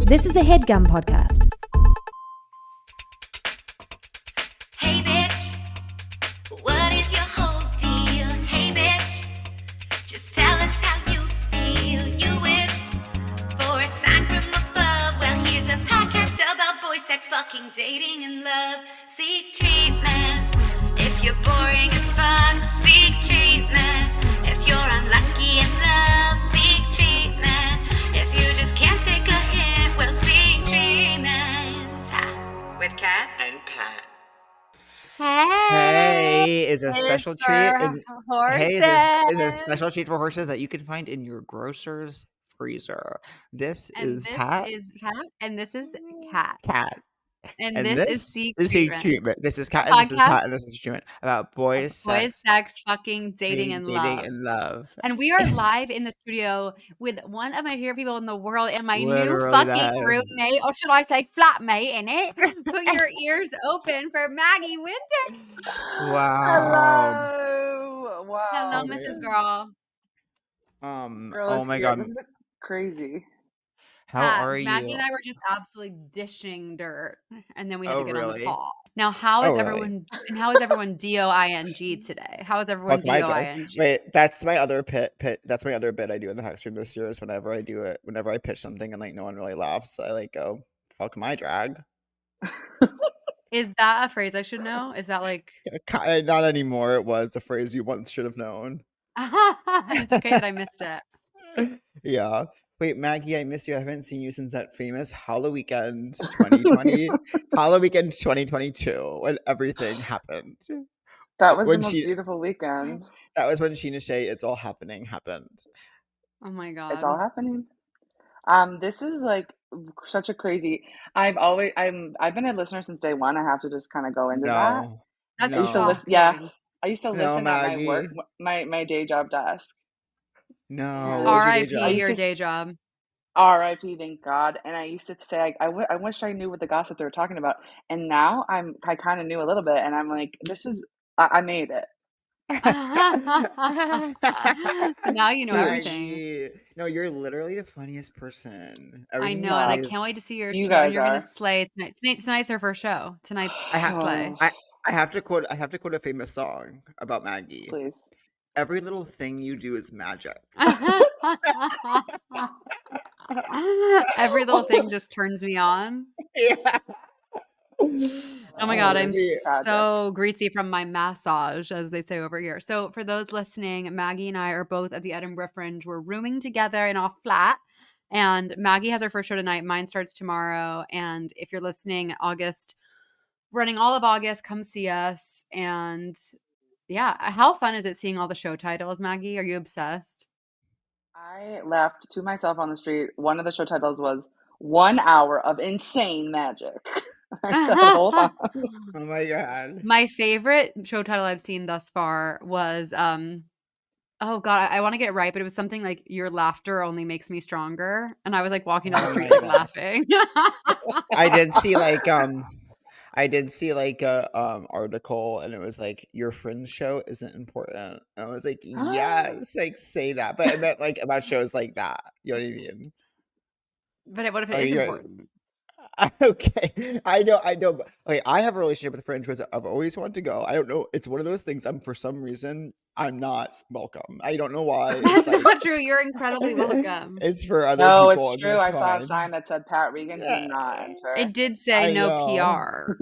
This is a Headgum podcast. Hey bitch, what is your whole deal? Hey bitch, just tell us how you feel. You wished for a sign from above. Well, here's a podcast about boy sex, fucking, dating, and love. Seek treatment if you're boring as fuck. Seek treatment if you're unlucky in love. Seek treatment if you just can't take a hint. Well, seek treatment with Kat and Pat. Hey, is a special treat. Hey is a special treat for horses that you can find in your grocer's freezer. This is Pat. This is Pat, and this is Kat. And this is Seek Treatment. This is Kat, and this is Pat, and this is treatment about boys, sex, fucking, dating, and love. And we are live in the studio with one of my favorite people in the world and my new fucking roommate, or should I say flatmate, in it. Put your ears open for Maggie Winter. Wow. Hello. Wow. Hello, Mrs. Girl. Girl, oh my God. This is crazy. How are you? Maggie and I were just absolutely dishing dirt, and then we had to get on the call. Now, how is everyone? And how is everyone DOING today? How is everyone DOING? Wait, that's my other bit. That's my other bit I do in the Hex Room this year. Is whenever I do it, whenever I pitch something and like no one really laughs, I like go fuck my drag. Is that a phrase I should know? Is that like not anymore? It was a phrase you once should have known. It's okay that I missed it. Yeah. Wait, Maggie, I miss you. I haven't seen you since that famous Halloween 2020, Halloween 2022, when everything happened. That was the most beautiful weekend. That was when Sheena Shea, It's All Happening happened. Oh my God. It's all happening. This is like such a crazy. I've been a listener since day one. I have to just kind of go into that. I used to listen. Yeah, I used to listen at my work, my day job desk. No. R.I.P. your day job. R.I.P. Thank God. And I used to say, I wish I knew what the gossip they were talking about. And now I kind of knew a little bit. And I'm like, I made it. Now you know everything. No, you're literally the funniest person. I know, and I can't wait to see you guys. You're gonna slay tonight. Tonight's our first show. Tonight's slay. I have to quote a famous song about Maggie. Please. Every little thing you do is magic. Every little thing just turns me on. Yeah. Oh my God, I'm so greasy from my massage, as they say over here. So for those listening, Maggie and I are both at the Edinburgh Fringe. We're rooming together in our flat, and Maggie has her first show tonight. Mine starts tomorrow. And if you're listening, running all of August, come see us. And yeah, how fun is it seeing all the show titles, Maggie? Are you obsessed? I laughed to myself on the street. One of the show titles was 1 hour of insane magic. I said the whole time. Oh my God. My favorite show title I've seen thus far was, oh God, I want to get it right, but it was something like "Your laughter only makes me stronger," and I was like walking down the street like laughing. I did see like a article, and it was like, "Your Fringe show isn't important," and I was like, yes, like say that, but I meant like about shows like that. You know what I mean? But what if it is important? Okay, I know. But, okay, I have a relationship with Fringe, which I've always wanted to go. I don't know. It's one of those things. For some reason, I'm not welcome. I don't know why. That's not true. You're incredibly welcome. It's for other people. No, it's true. I saw a sign that said Pat Regan did not enter. It did say no PR.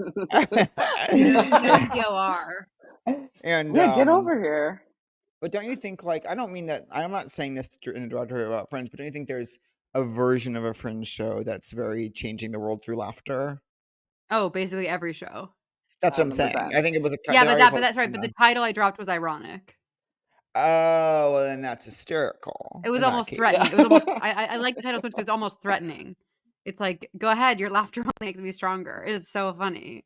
No POR. And get over here. But don't you think, like, I don't mean that. I'm not saying this in a derogatory about Fringe, but don't you think there's a version of a Fringe show that's very changing the world through laughter? Oh, basically every show. That's what I'm saying. I think it was a but that's right. But the title I dropped was ironic. Oh, well, then that's hysterical. It was almost threatening. It was almost. I like the title so much because it's almost threatening. It's like, go ahead, your laughter only makes me stronger. It is so funny.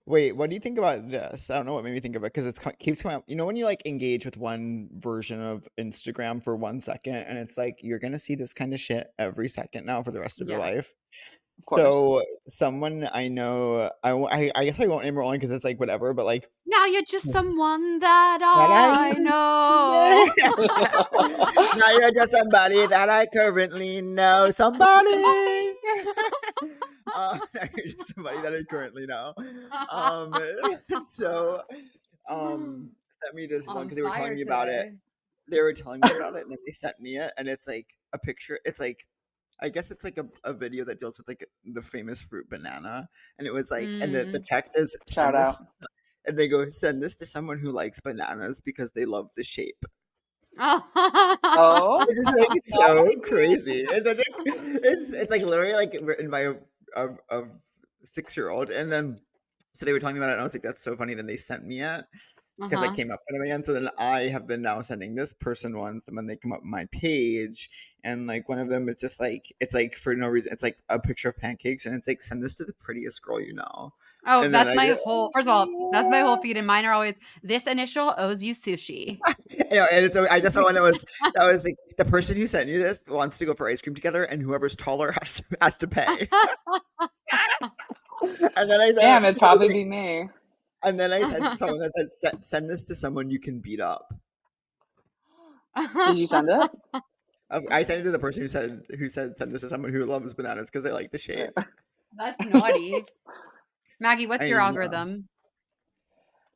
Wait, what do you think about this? I don't know what made me think of it, because it keeps coming up. You know, when you like engage with one version of Instagram for 1 second, and it's like, you're gonna see this kind of shit every second now for the rest of your life. So someone I know, I guess I won't name her only because it's like whatever, but like, now you're just someone that I know. Now you're just somebody that I currently know. Somebody. You're just somebody that I currently know. So sent me this one because they were telling me about it. They were telling me about it, and then they sent me it, and it's like a picture. It's like, I guess it's like a video that deals with like the famous fruit banana, and it was like, and the text is Shout out. and they go, send this to someone who likes bananas because they love the shape. Oh, Which is like so crazy. It's such it's like literally like written by a 6-year-old, and then so they were talking about it, and I was like, that's so funny. Then they sent me it because I came up for them again. So then I have been now sending this person ones when they come up my page, and like one of them is just like, it's like for no reason, it's like a picture of pancakes, and it's like, send this to the prettiest girl you know. Oh, and that's my whole. First of all, that's my whole feed, and mine are always this initial owes you sushi. You know, and it's I just saw one that was like, the person who sent you this wants to go for ice cream together, and whoever's taller has to pay. And then I said, damn, it'd probably be me. And then I said someone that said, send this to someone you can beat up. Did you send it? I sent it to the person who said send this to someone who loves bananas because they like the shape. That's naughty. Maggie, what's your algorithm?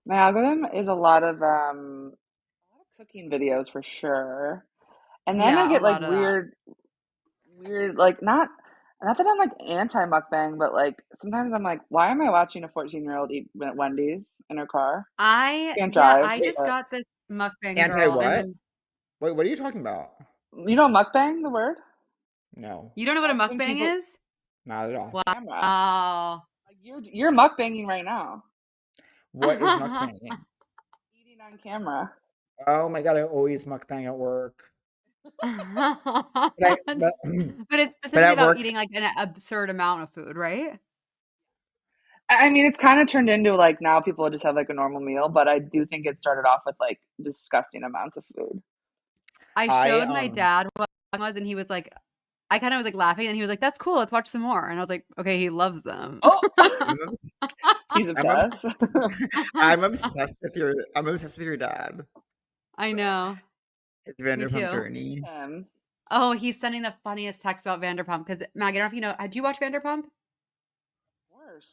My algorithm is a lot of cooking videos for sure, and then I get like weird, like not that I'm like anti mukbang, but like sometimes I'm like, why am I watching a 14-year-old eat at Wendy's in her car? I can't drive. I just got this mukbang. Anti what? Wait, what are you talking about? You know mukbang, the word? No. You don't know what a mukbang is? Not at all. Wow. You're mukbanging right now. What is mukbanging? Eating on camera. Oh my god, I always mukbang at work. But it's specifically about eating like an absurd amount of food, right? I mean, it's kind of turned into like now people just have like a normal meal, but I do think it started off with like disgusting amounts of food. I showed my dad what it was, and he was like, I kind of was like laughing, and he was like, "That's cool. Let's watch some more." And I was like, "Okay, he loves them." Oh, he's obsessed. I'm obsessed with your dad. I know. It's Vanderpump Journey. Oh, he's sending the funniest text about Vanderpump because Maggie, I don't know if you know. Do you watch Vanderpump? Of course.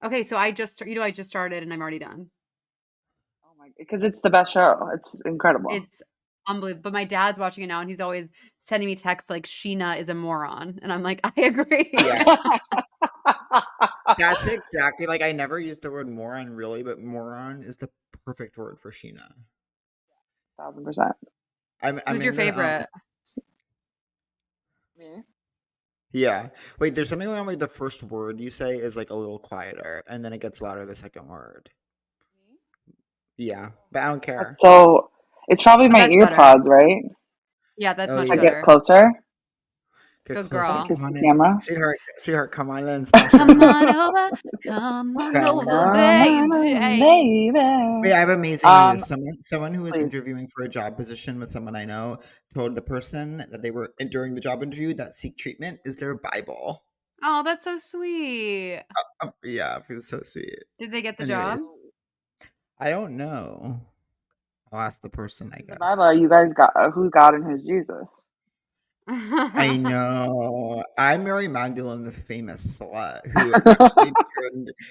Okay, so I just started and I'm already done. Oh my! Because it's the best show. It's incredible. It's unbelievable. But my dad's watching it now, and he's always sending me texts like Sheena is a moron, and I'm like, I agree. Yeah. That's exactly like I never used the word moron really, but moron is the perfect word for Sheena. 1000%. Who's your favorite? Me. Yeah. Wait, there's something going on with the first word you say is like a little quieter, and then it gets louder the second word. Yeah, but I don't care. So it's probably my ear pods, right? Yeah, that's much better. Get closer. Good girl. Come on camera. Sweetheart, come on in. Come on over, baby. Wait, I have amazing news. Someone who was interviewing for a job position with someone I know told the person that they were during the job interview that Seek Treatment is their Bible. Oh, that's so sweet. Yeah, it feels so sweet. Did they get the job? I don't know. I'll ask the person, I guess. The Bible, you guys got who's God and who's Jesus? I know. I'm Mary Magdalene, the famous slut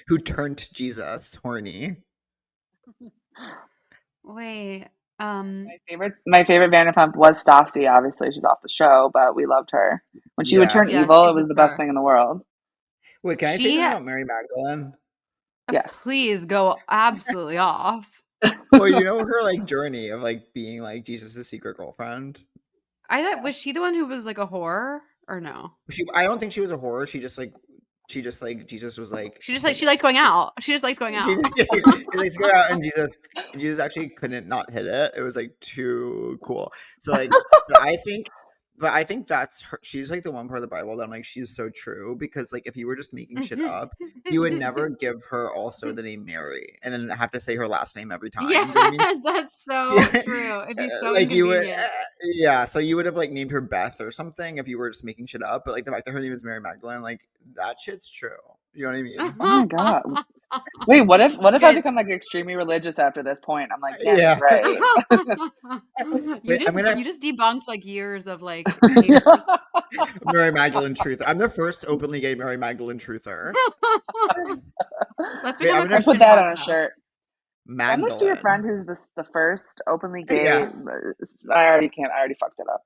who turned Jesus horny. Wait. My favorite Vanderpump was Stassi. Obviously, she's off the show, but we loved her when she would turn evil. It was the best thing in the world. Wait, can I say something about Mary Magdalene? Yes, please go absolutely off. Well, you know her like journey of like being like Jesus' secret girlfriend. I thought was she the one who was like a whore or no? I don't think she was a whore. She just like Jesus was like she likes going out. She just likes going out. She likes to go out, and Jesus actually couldn't not hit it. It was like too cool. So like, but I think that's her. She's like the one part of the Bible that I'm like, she's so true, because like if you were just making shit up, you would never give her also the name Mary and then have to say her last name every time. Yeah, you know what I mean? that's so true. It'd be so like you would, yeah. So you would have like named her Beth or something if you were just making shit up. But like the fact that her name is Mary Magdalene, like that shit's true. You know what I mean? Oh my god. Wait, what if I become like extremely religious after this point? I'm like, damn, you're right. You just debunked like years of like haters. Mary Magdalene truther. I'm the first openly gay Mary Magdalene truther. Let's become a Christian put that podcast. on a shirt. Magdalene. Send this to your friend who's the first openly gay. Yeah. I already fucked it up.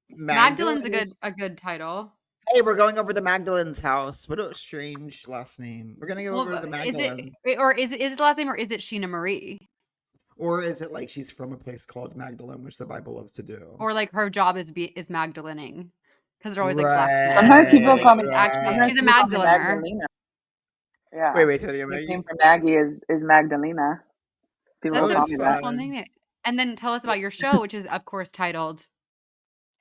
Magdalene's a good title. Hey, we're going over to Magdalene's house. What a strange last name. We're gonna go over to the Magdalene's. Is it the last name, or is it Sheena Marie? Or is it like she's from a place called Magdalene, which the Bible loves to do? Or like her job is Magdalening, because they're always like blacksmiths. Sometimes people call me she's a Magdalener. Yeah. Wait, Maggie. Name for Maggie is Magdalena. People call me that. And then tell us about your show, which is of course titled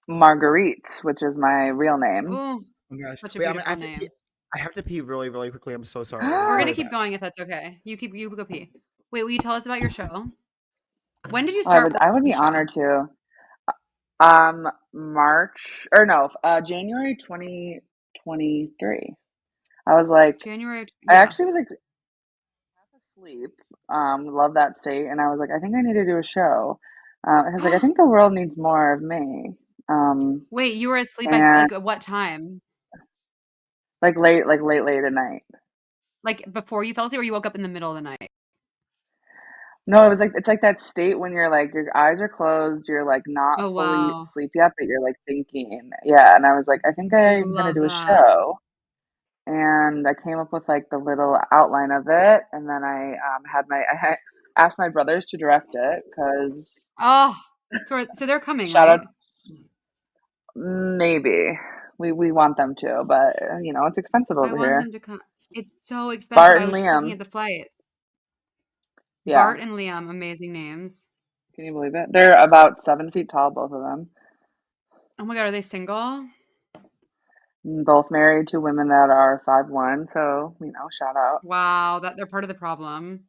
Marguerite, which is my real name. Oh my gosh. Such a beautiful name. I have to pee really, really quickly. I'm so sorry. We're gonna keep going if that's okay. You go pee. Wait, will you tell us about your show? When did you start? I would be honored to. January 2023. I was like, January. Yes. I actually was like half asleep. Love that state, and I was like, I think I need to do a show. I was like, I think the world needs more of me. Wait, you were asleep at what time? Like late at night. Like before you fell asleep, or you woke up in the middle of the night? No, it's like that state when you're like your eyes are closed, you're like not fully asleep yet, but you're like thinking. Yeah, and I was like, I think I'm gonna do a show. And I came up with like the little outline of it, and then I asked my brothers to direct it because so they're coming. Shout right? out. Maybe we want them to, but it's expensive over here. I want them to come. It's so expensive. Bart I and was just Liam. looking at the flights. Yeah. Bart and Liam, amazing names. Can you believe it? They're about 7 feet tall, both of them. Oh my god, are they single? Both married to women that are 5'1", so shout out. Wow, that they're part of the problem.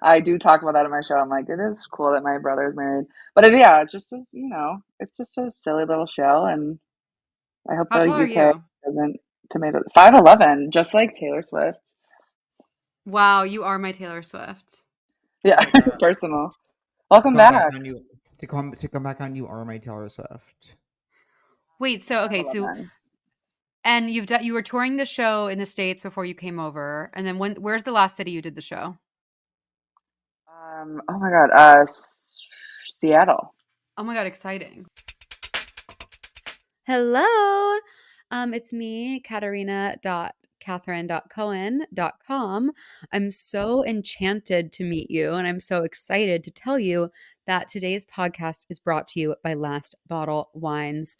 I do talk about that in my show. I'm like, it is cool that my brother is married, but it's just it's just a silly little show, and I hope How the tall UK are you? doesn't tomato 5'11", just like Taylor Swift. Wow, you are my Taylor Swift. Yeah, personal. Welcome back. To come back on, you are my Taylor Swift. Wait, and you were touring the show in the States before you came over, and then where's the last city you did the show? Oh my god, Seattle. Oh my god, exciting. Hello. It's me, Katarina.Catherine.Cohen.com. I'm so enchanted to meet you, and I'm so excited to tell you that today's podcast is brought to you by Last Bottle Wines.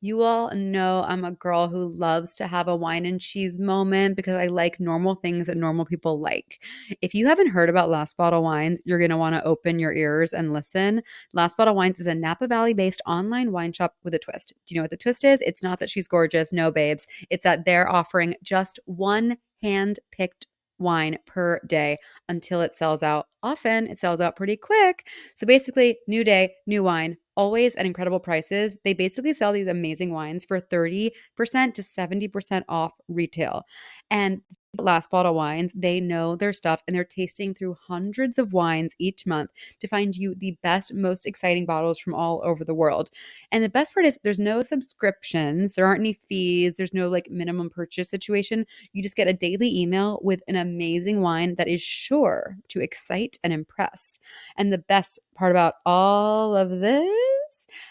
You all know I'm a girl who loves to have a wine and cheese moment because I like normal things that normal people like. If you haven't heard about Last Bottle Wines, you're going to want to open your ears and listen. Last Bottle Wines is a Napa Valley-based online wine shop with a twist. Do you know what the twist is? It's not that she's gorgeous. No, babes. It's that they're offering just one hand-picked wine per day until it sells out. Often it sells out pretty quick. So basically, new day, new wine, always at incredible prices. They basically sell these amazing wines for 30% to 70% off retail. And Last Bottle Wines, they know their stuff, and they're tasting through hundreds of wines each month to find you the best, most exciting bottles from all over the world. And the best part is there's no subscriptions, there aren't any fees, there's no like minimum purchase situation. You just get a daily email with an amazing wine that is sure to excite and impress. And the best part about all of this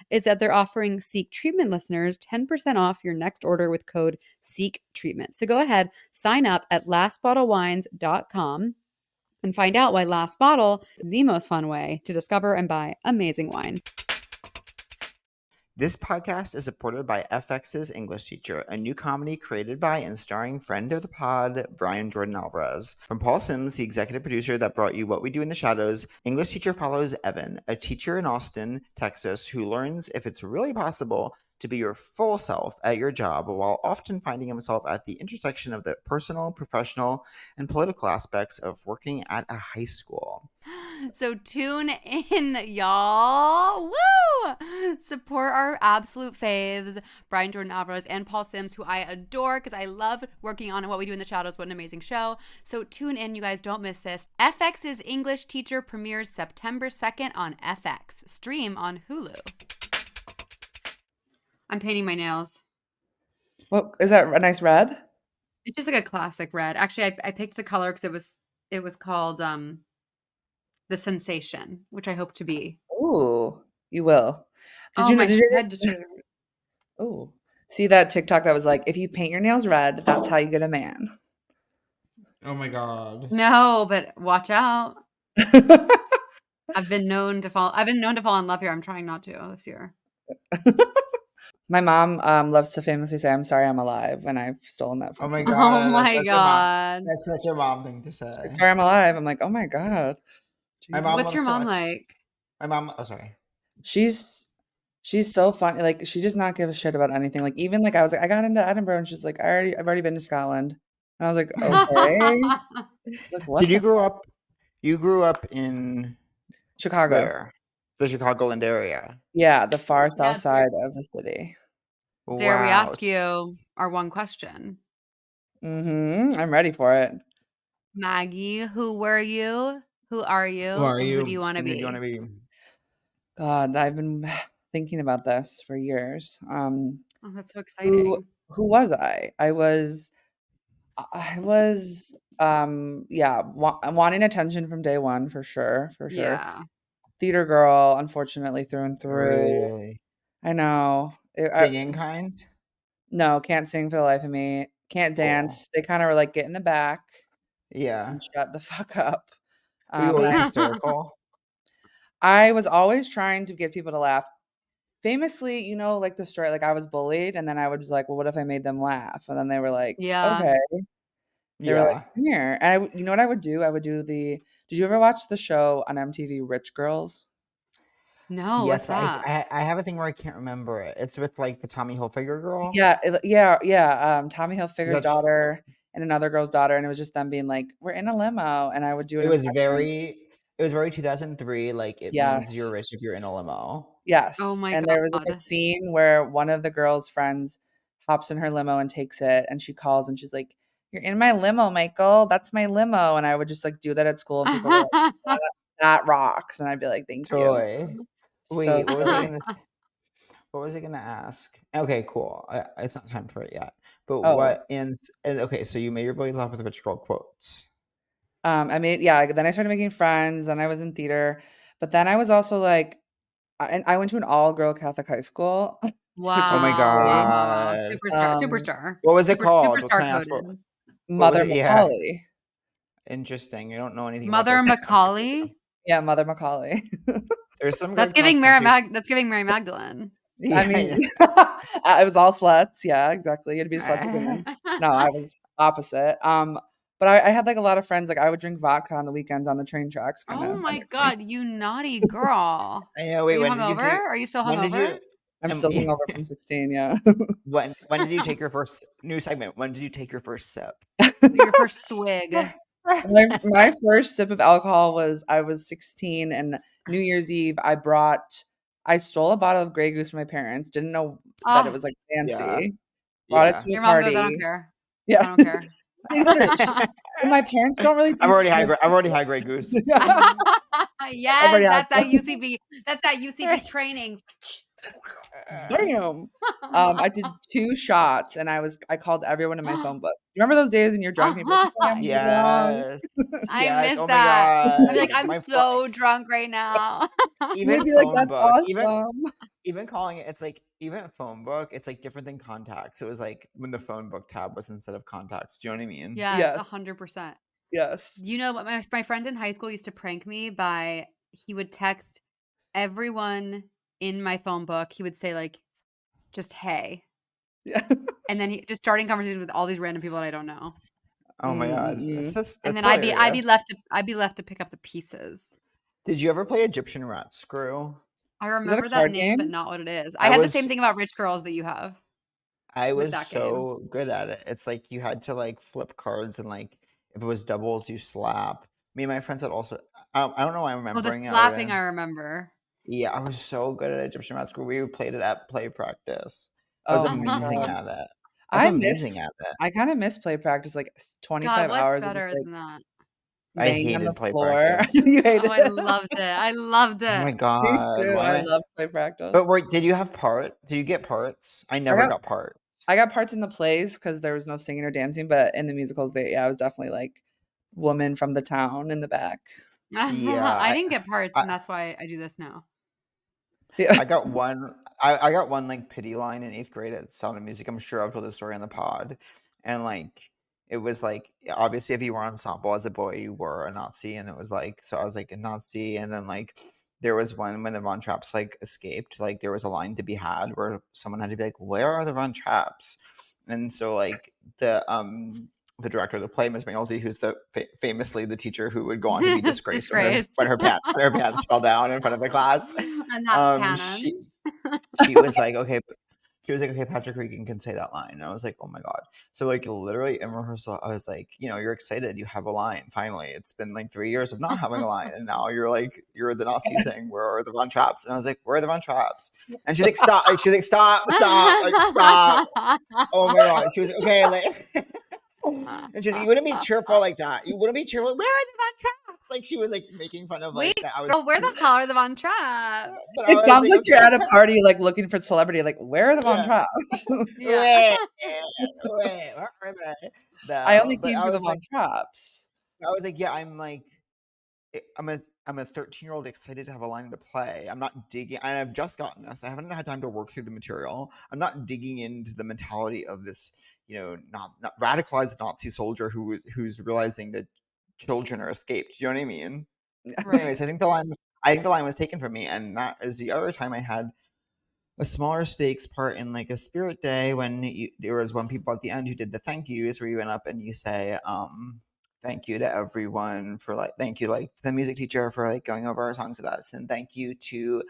is that they're offering Seek Treatment listeners 10% off your next order with code Seek Treatment. So go ahead, sign up at lastbottlewines.com and find out why Last Bottle is the most fun way to discover and buy amazing wine. This podcast is supported by FX's English Teacher, a new comedy created by and starring friend of the pod, Brian Jordan Alvarez. From Paul Sims, the executive producer that brought you What We Do in the Shadows, English Teacher follows Evan, a teacher in Austin, Texas, who learns if it's really possible to be your full self at your job while often finding himself at the intersection of the personal, professional, and political aspects of working at a high school. So tune in, y'all. Woo! Support our absolute faves, Brian Jordan Alvarez and Paul Sims, who I adore because I love working on What We Do in the Shadows. What an amazing show. So tune in, you guys. Don't miss this. FX's English Teacher premieres September 2nd on FX. Stream on Hulu. I'm painting my nails. What is that? A nice red? It's just like a classic red. Actually, I picked the color because it was called The Sensation, which I hope to be. Ooh, you will. Did you head just Oh, see that TikTok that was like, if you paint your nails red, that's how you get a man. Oh my God. No, but watch out. I've been known to fall in love here. I'm trying not to this year. My mom loves to famously say, "I'm sorry, I'm alive," and I've stolen that from Oh my her. God. Oh my God. That's such a mom thing to say. Like, sorry, I'm alive. I'm like, oh my God. My mom What's your mom like? My mom, oh, sorry. She's so funny. Like, she does not give a shit about anything. Like, even like I was like, I got into Edinburgh, and she's like, I've already been to Scotland. And I was like, okay. Like, what? Did you grow up? You grew up in Chicago? Where? The Chicagoland area. Yeah, the far south side of the city. Dare we ask you our one question? I'm ready for it. Maggie, who were you? Who are you? Who do you want to be? God, I've been thinking about this for years. Oh, that's so exciting. Who was I? I was wanting attention from day one for sure. Yeah. Theater girl, unfortunately, through and through. Really? I know. Singing kind? No, can't sing for the life of me. Can't dance. They kind of were like, get in the back. Yeah. And shut the fuck up. Were you always hysterical? I was always trying to get people to laugh. Famously, you know, like the story, like I was bullied, and then I was like, well, what if I made them laugh? And then they were like, okay. They were like, come here. And you know what I would do? Did you ever watch the show on MTV, Rich Girls? No, yes, what's that? I have a thing where I can't remember it. It's with like the Tommy Hilfiger girl. Yeah. Tommy Hilfiger's daughter and another girl's daughter, and it was just them being like, we're in a limo, and I would do it. It was very 2003. Like it means you're rich if you're in a limo. Yes. Oh my God. And there was like a scene where one of the girl's friends hops in her limo and takes it, and she calls and she's like, you're in my limo, Michael. That's my limo. And I would just like do that at school, and people were like, that rocks. And I'd be like, thank you. Wait, what was I gonna ask? Okay, cool. It's not time for it yet. But okay, so you made your boys laugh with rich girl quotes. Then I started making friends, then I was in theater, but then I was also like, I went to an all-girl Catholic high school. Wow. Oh my God. Superstar. What was it called? Superstar Mother Macaulay. Interesting. I don't know anything Mother about Macaulay? Yeah, Mother Macaulay. There's some That's giving Mary Magdalene. Yeah, I mean, it was all sluts. Yeah, exactly. You had to be a slut to get in. No, I was opposite. But I had like a lot of friends. Like I would drink vodka on the weekends on the train tracks. Oh my God, you naughty girl! I know. Wait, are you hungover? Are you still hungover? I'm still hungover from 16. Yeah. When did you take your first new segment? When did you take your first sip? Your first swig. My first sip of alcohol was I was 16, and New Year's Eve I stole a bottle of Grey Goose from my parents. Didn't know that it was like fancy. Brought it to your a party. Mom goes, I don't care. Yeah. I don't care. My parents don't really. I've already had Grey Goose. Yes, that's that UCB. That's that UCB training. Damn. I did 2 shots, and I called everyone in my phone book. You remember those days when you're drunk? Yes. I miss that. I'd be like, I'm so drunk right now. Even phone like, book, awesome. even calling it, it's like even a phone book, it's like different than contacts. So it was like when the phone book tab was instead of contacts. Do you know what I mean? Yes, 100%. Yes. You know what? My friend in high school used to prank me he would text everyone in my phone book. He would say like, just hey. Yeah. And then he just starting conversations with all these random people that I don't know. Oh my God. And then I'd be left to pick up the pieces. Did you ever play Egyptian rat screw? I remember that name, but not what it is. I had the same thing about Rich Girls that you have. I was so good at it. It's like you had to like flip cards and like if it was doubles, you slap. Me and my friends had also. I don't know why I'm remembering it. Oh, the slapping I remember. Yeah, I was so good at Egyptian math school. We played it at play practice. I was amazing at it. I kind of miss play practice, like 25 hours. What's better than that? I hated play practice. You hated it. I loved it. I loved it. Oh my god! Me too. I love play practice. But did you have part? Did you get parts? I never got parts. I got parts in the plays because there was no singing or dancing, but in the musicals, I was definitely like woman from the town in the back. Yeah, I didn't get parts, and that's why I do this now. Yeah. I got one. I got one like pity line in 8th grade at Sound of Music. I'm sure I've told this story on the pod, and like it was like obviously if you were ensemble as a boy, you were a Nazi, and it was like so I was like a Nazi, and then like there was one when the Von Trapps like escaped, like there was a line to be had where someone had to be like, "Where are the Von Trapps?" And so like the director of the play, Ms. McNulty, who's famously the teacher who would go on to be disgraced when her pants fell down in front of the class. And that's canon. She was like, okay. She was like, okay, Patrick Regan can say that line. And I was like, oh my God. So like literally in rehearsal, I was like, you're excited. You have a line. Finally, it's been like 3 years of not having a line. And now you're the Nazi saying, where are the Von Trapps? And I was like, where are the Von Trapps? And she's like, stop. Like, she's like, stop. Like, stop. Oh my God. She was like, okay. Like, and she's like, you wouldn't be cheerful like that. You wouldn't be cheerful. Where are the Von Trapps? Like she was like making fun of like that. Where the hell are the Von Trapps? It sounds like you're at a party like looking for celebrity. Like where are the Von Trapps? Wait, where are they? I only came for the Von Trapps. I was like, I'm a 13-year-old excited to have a line in the play. I'm not digging. I've just gotten this. I haven't had time to work through the material. I'm not digging into the mentality of this, not radicalized Nazi soldier who's realizing that children are escaped. Do you know what I mean? Right. Anyways, I think the line was taken from me, and that is the other time I had a smaller stakes part in like a spirit day when there was one people at the end who did the thank yous where you went up and you say, thank you to everyone for like, thank you like the music teacher for like going over our songs with us, and thank you to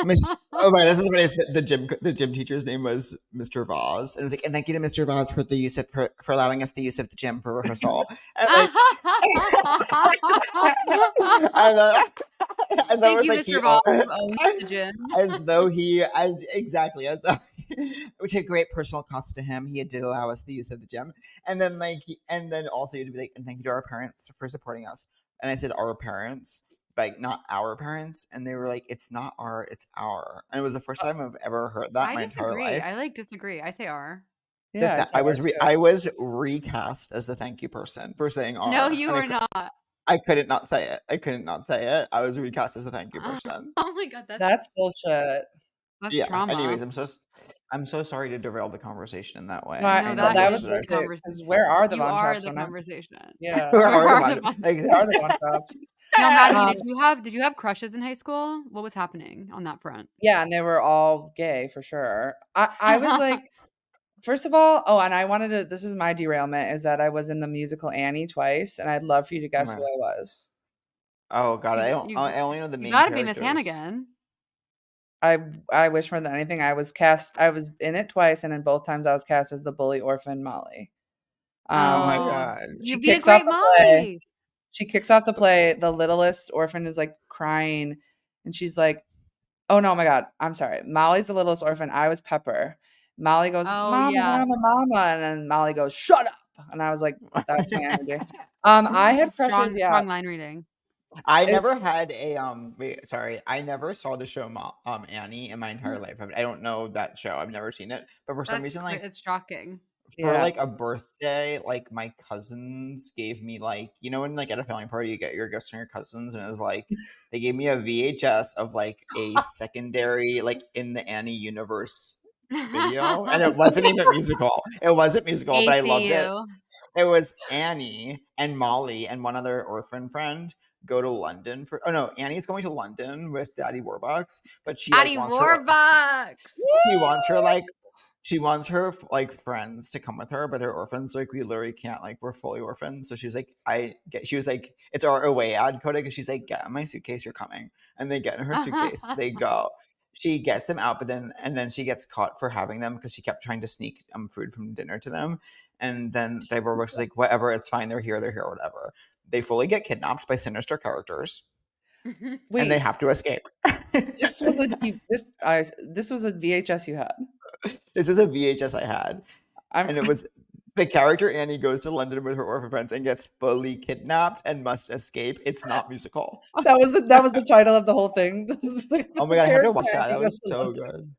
Miss. Oh my, this is what the gym teacher's name was Mr. Voss, and it was like, and thank you to Mr. Voss for the use of for allowing us the use of the gym for rehearsal, and like, and thank you, Mr. Voss, who owns the gym, as though which had great personal cost to him. He did allow us the use of the gym, and then also you'd be like, and thank you to our parents for supporting us. And I said our parents, like not our parents, and they were like, it's not our, it's our. And it was the first time I've ever heard that in my entire life. I disagree. I say our. Yeah, I was recast as the thank you person for saying our. No, you were not. I couldn't not say it. I was recast as a thank you person. Oh my God, that's bullshit. That's trauma. Anyways, I'm so sorry to derail the conversation in that way. No, that was the conversation. Where are the Von Trapps? You are the conversation. Yeah. Where are the Von Trapps? Now, Maggie, did you have crushes in high school? What was happening on that front? Yeah, and they were all gay for sure. I was like, first of all, and I wanted to. This is my derailment: is that I was in the musical Annie twice, and I'd love for you to guess who I was. Oh God, I only know the main. You gotta be Miss Hannigan. I wish more than anything I was cast. I was in it twice, and in both times I was cast as the bully orphan Molly. Oh my God! You'd be a great Molly. She kicks off the play. The littlest orphan is like crying, and she's like, "Oh no, my God! I'm sorry. Molly's the littlest orphan. I was Pepper." Molly goes, "Mama, Mama," and then Molly goes, "Shut up!" And I was like, "That's my energy." I had crushes. Strong line reading. I never had a I never saw the show Annie in my entire life. I don't know that show. I've never seen it, but for some reason, like, it's shocking. For like a birthday, like my cousins gave me like, when like at a family party you get your gifts from your cousins, and it was like they gave me a VHS of like a secondary like in the Annie universe video, and it wasn't even musical. It wasn't musical, but I loved it. It was Annie and Molly and one other orphan friend go to London for Annie's going to London with Daddy Warbucks, but she Daddy Warbucks. He wants her like She wants her like friends to come with her, but they're orphans. Like we literally can't. Like we're fully orphans. So she was like, She was like, it's our away ad code because she's like, get in my suitcase, you're coming, and they get in her suitcase. They go. She gets them out, but then she gets caught for having them because she kept trying to sneak food from dinner to them. And then Deborah was like, whatever, it's fine. They're here, whatever. They fully get kidnapped by sinister characters. Wait, and they have to escape. This was a VHS you had. This was a VHS I had. And it was the character Annie goes to London with her orphan friends and gets fully kidnapped and must escape. It's not musical. That was the title of the whole thing. Oh my god, I have to watch that. That was so good.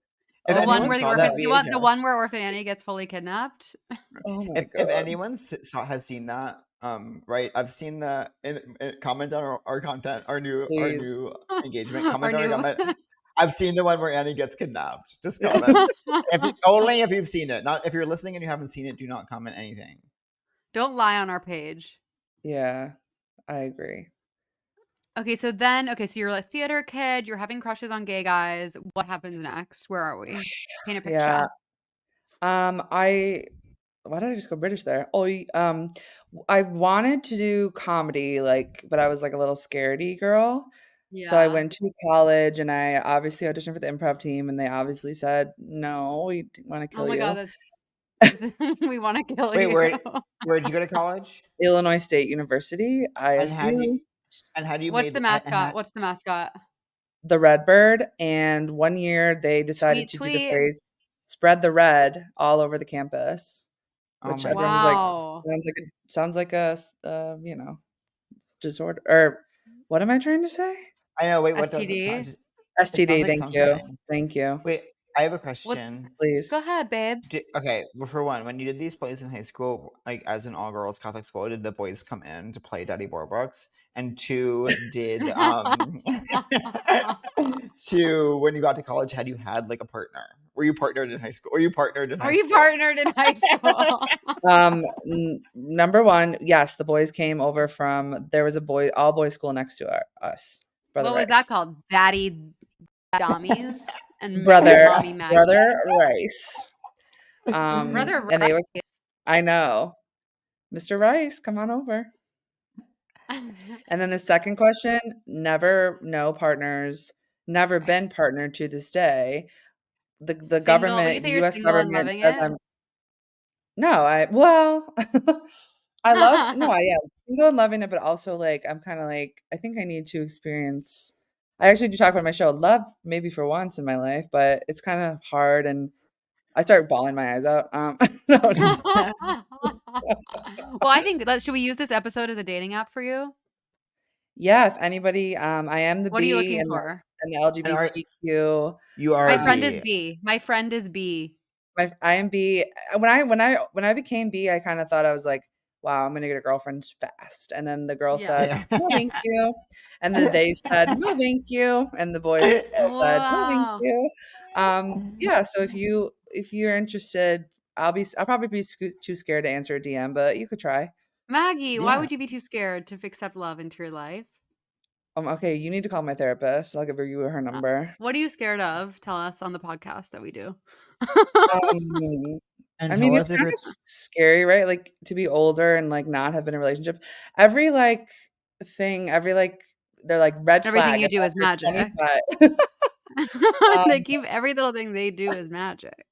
The one where the one where Orphan Annie gets fully kidnapped. Oh my god! If anyone has seen that, right? I've seen the comment on our content, our new engagement. Comment on our comment. I've seen the one where Annie gets kidnapped. Just comment. Only if you've seen it. Not if you're listening and you haven't seen it. Do not comment anything. Don't lie on our page. Yeah, I agree. Okay, so you're a theater kid. You're having crushes on gay guys. What happens next? Where are we? Paint a picture. Yeah. Why did I just go British there? I wanted to do comedy, but I was like a little scaredy girl. Yeah. So I went to college and I obviously auditioned for the improv team, and they obviously said, "No, we want to kill you." Oh my god, we want to kill you. Wait, where'd you go to college? Illinois State University. ISU. And how do you? What's the mascot? What's the mascot? The Redbird. And one year they decided to do the phrase "spread the red" all over the campus. Which everyone's sounds like a disorder, or what am I trying to say? I know. Wait, what STD? does STD. Thank you. Wait, I have a question. Please go ahead, babes. Okay, well, for one, when you did these plays in high school, like as an all girls Catholic school, did the boys come in to play Daddy Warbucks? And two, did when you got to college, had you had like a partner? Were you partnered in high school? Number one, yes, the boys came over from. There was all boys school next to us. What was that called? Daddy Dommies and Brother Mommy Maggie. Brother Rice. Brother Rice. And they I know, Mr. Rice, come on over. And then the second question, no partners, never been partnered to this day. The government, the U.S. government says I'm. No, I am single and loving it, but also like I'm kind of like I think I need to experience. I actually do talk about my show, love maybe for once in my life, but it's kind of hard, and I start bawling my eyes out. Well, I think should we use this episode as a dating app for you? Yeah, if anybody, I am the what B. What are you looking for? And the LGBTQ. You are. My friend is B. My friend is B. I am B. When I became B, I kind of thought I was like, wow, I'm gonna get a girlfriend fast. And then the girl said, no, thank you. And then they said, no, thank you. And the boys said, no, thank you. Yeah. So if you're interested, I'll probably be too scared to answer a DM, but you could try. Maggie, why would you be too scared to accept love into your life? Okay, you need to call my therapist. I'll give you her number. What are you scared of? Tell us on the podcast that we do. I mean, it's kind of scary, right? Like to be older and like not have been in a relationship. Every they're like red flag. Everything you do is magic. They keep every little thing they do is magic.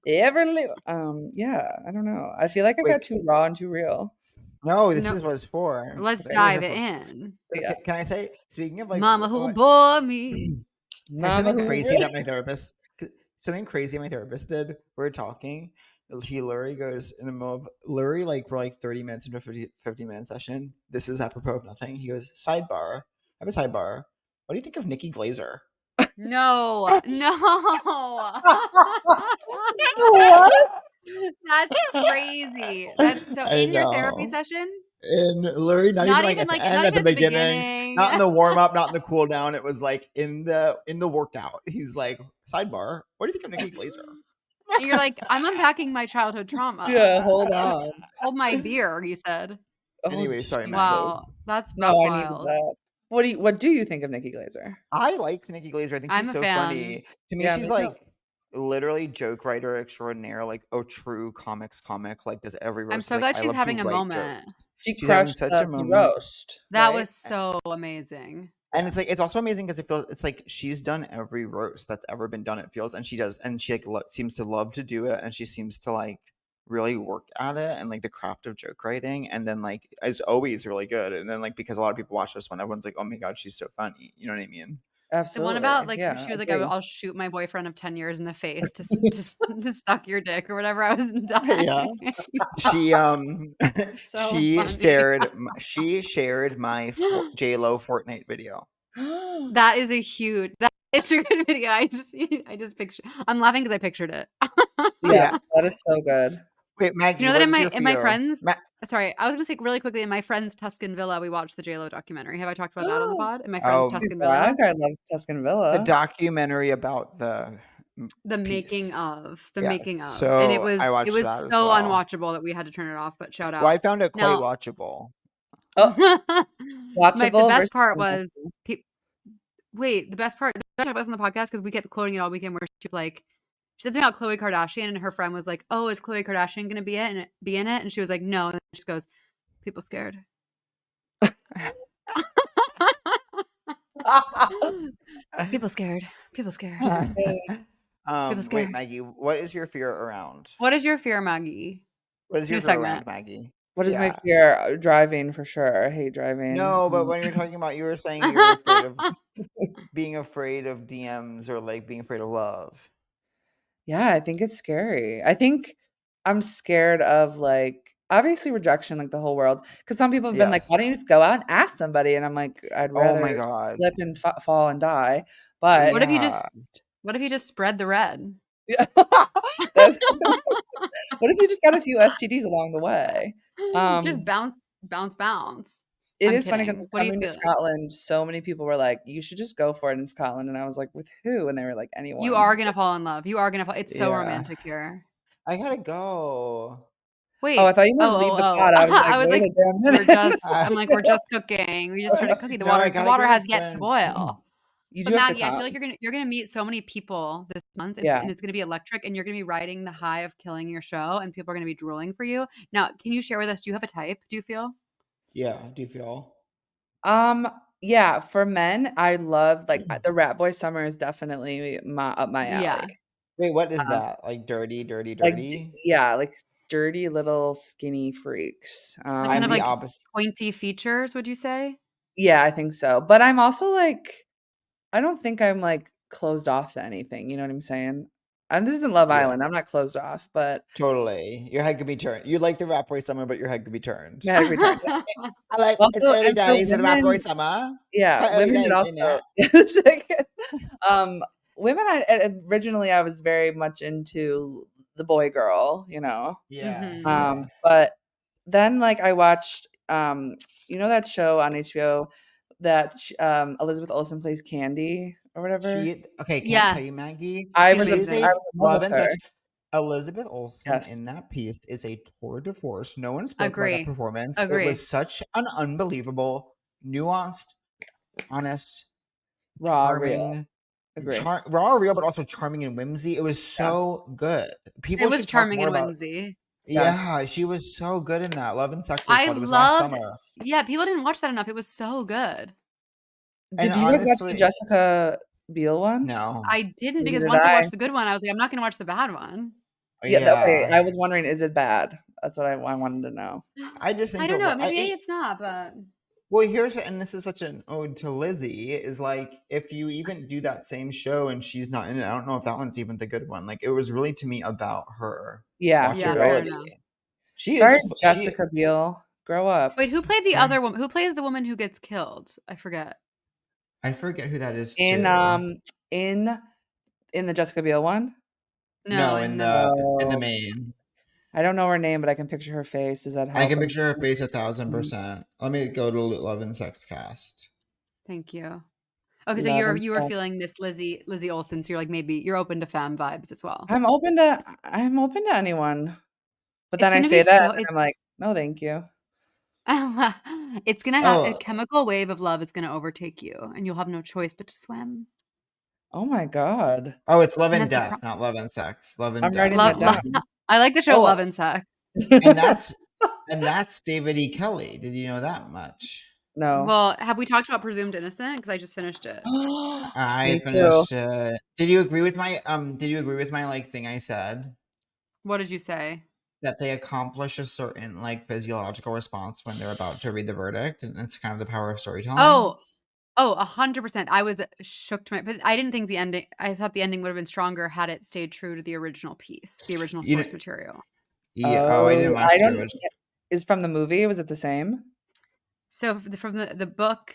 Every little, yeah, I don't know. I feel like I got too raw and too real. No, this is what it's for. Let's dive in. Can I say, speaking of like Mama who bore me. Something crazy my therapist did. We were talking. He literally goes in the middle of we're like 30 minutes into a 50-minute session. This is apropos of nothing. He goes, sidebar. I have a sidebar. What do you think of Nikki Glaser? No. What? That's crazy. That's so in your therapy session? And literally not even at the beginning, not in the warm up, not in the cool down. It was like in the workout. He's like, sidebar, what do you think of Nikki Glaser? And you're like, I'm unpacking my childhood trauma. Yeah, hold on. Hold my beer, you said. Anyway, sorry, man. Wow, that's no, wild. I need that. What do you think of Nikki Glaser? I like Nikki Glaser. I think she's so funny. To me, she's like literally joke writer extraordinaire, like a true comics comic, like does every roast. I'm so Like, glad I she's love having to a write moment. jokes. She's having crushed such a the moment. roast. That right? was so amazing. And it's like, it's also amazing because it's like she's done every roast that's ever been done, it feels, and she does, and she like seems to love to do it, and she seems to like really work at it, and like the craft of joke writing, and then like is always really good, and then like because a lot of people watch this one, everyone's like, oh my god, she's so funny, you know what I mean? Absolutely. The one about like yeah, she was like, agree. I'll shoot my boyfriend of 10 years in the face to suck your dick or whatever. I was dying. Yeah. She So she shared my J-Lo Fortnite video. That is a huge it's a good video. I just picture I'm laughing because I pictured it. Yeah, that is so good. Wait, Maggie, You know that what's your in my fear? friends sorry, I was gonna say really quickly, in my friend's Tuscan Villa, we watched the J-Lo documentary. Have I talked about that on the pod? In my friend's Tuscan Villa? I love Tuscan The Villa. documentary about the making of. So and it was I watched that so as well. unwatchable that we had to turn it off, but shout out. Well, I found it quite watchable. The best part versus was wait, the best part was on the podcast because we kept quoting it all weekend where she was like, she said something about Khloe Kardashian and her friend was like, oh, is Khloe Kardashian gonna be in it? And she was like, no. And then she goes, people scared. People scared. People scared. Wait, Maggie, what is your fear around? What is your fear, Maggie? What is your fear around, Maggie? What is my fear? Driving for sure. I hate driving. No, but when you're talking about, you were saying you were afraid of being afraid of DMs or like being afraid of love. Yeah, I think it's scary. I think I'm scared of like obviously rejection, like the whole world. Because some people have been like, why don't you just go out and ask somebody? And I'm like, I'd rather slip and fall and die. But what if you just spread the red? Yeah. What if you just got a few STDs along the way? Just bounce. It is funny because coming to Scotland, so many people were like, you should just go for it in Scotland. And I was like, with who? And they were like, anyone. You are going to fall in love. You are going to fall. It's so romantic here. I gotta go. Wait. Oh, I thought you might leave the pod. I was like, we're just cooking. We just started cooking. The water has yet to boil. But Maggie, I feel like you're gonna meet so many people this month, and it's gonna be electric, and you're gonna be riding the high of killing your show, and people are gonna be drooling for you. Now, can you share with us? Do you have a type? Do you feel? Yeah. Do you feel? Yeah. For men, I love like the Rat Boy Summer is definitely up my alley. Yeah. Wait, what is that? Like dirty? Like dirty little skinny freaks. Kind of like opposite. Pointy features, would you say? Yeah, I think so. But I'm also like, I don't think I'm like closed off to anything. You know what I'm saying? And this isn't Love Island. I'm not closed off, but totally, your head could be turned. You like the Rat Boy Summer, but your head could be turned. Yeah, every time. I like also, it's early days for the Rat Boy Summer. Yeah, women also. Women. Originally, I was very much into the boy girl. You know. Yeah. But then, like, I watched. You know that show on HBO that Elizabeth Olsen plays Candy or whatever. Can I tell you, Maggie? I was in love with her. Elizabeth Olsen in that piece is a tour de force. No one spoke about that performance. It was such an unbelievable, nuanced, honest, charming, raw, real, but also charming and whimsy. It was so good. People. It was charming and whimsy. Yeah, she was so good in that. Love and Sex was what it was last summer. Yeah, people didn't watch that enough. It was so good. Did you guys watch the Jessica Biel one? No, I didn't because once I watched the good one, I was like, I'm not going to watch the bad one. Yeah. Okay. I was wondering, is it bad? That's what I wanted to know. I just think I don't know. Maybe it's not, but. Well, and this is such an ode to Lizzie, is like, if you even do that same show and she's not in it, I don't know if that one's even the good one. Like, it was really, to me, about her. Yeah. She is Jessica Biel. Grow up. Wait, who played the other woman? Who plays the woman who gets killed? I forget who that is. In the Jessica Biel one? No, in the main. I don't know her name, but I can picture her face. Does that help? I can picture her face 1,000%. Let me go to Love and Sex cast. Thank you. Okay, so you were feeling Miss Lizzie Olsen, so you're like, maybe you're open to femme vibes as well. I'm open to anyone. But then I say that and I'm like, no, thank you. It's gonna have a chemical wave of love is gonna overtake you, and you'll have no choice but to swim. Oh my God. Oh, it's Love and Death, not Love and Sex. Love and I'm Death. writing that down. I like the show Love and Sex. And that's David E. Kelly. Did you know that much? No. Well, have we talked about Presumed Innocent? Because I just finished it. I finished it. Did you agree with my like thing I said? What did you say? That they accomplish a certain like physiological response when they're about to read the verdict, and it's kind of the power of storytelling. Oh, 100%. I was shook to my, but I didn't think the ending. I thought the ending would have been stronger had it stayed true to the original piece, the original source material. Yeah. Oh, I didn't watch the original. Is from the movie? Was it the same? So from the book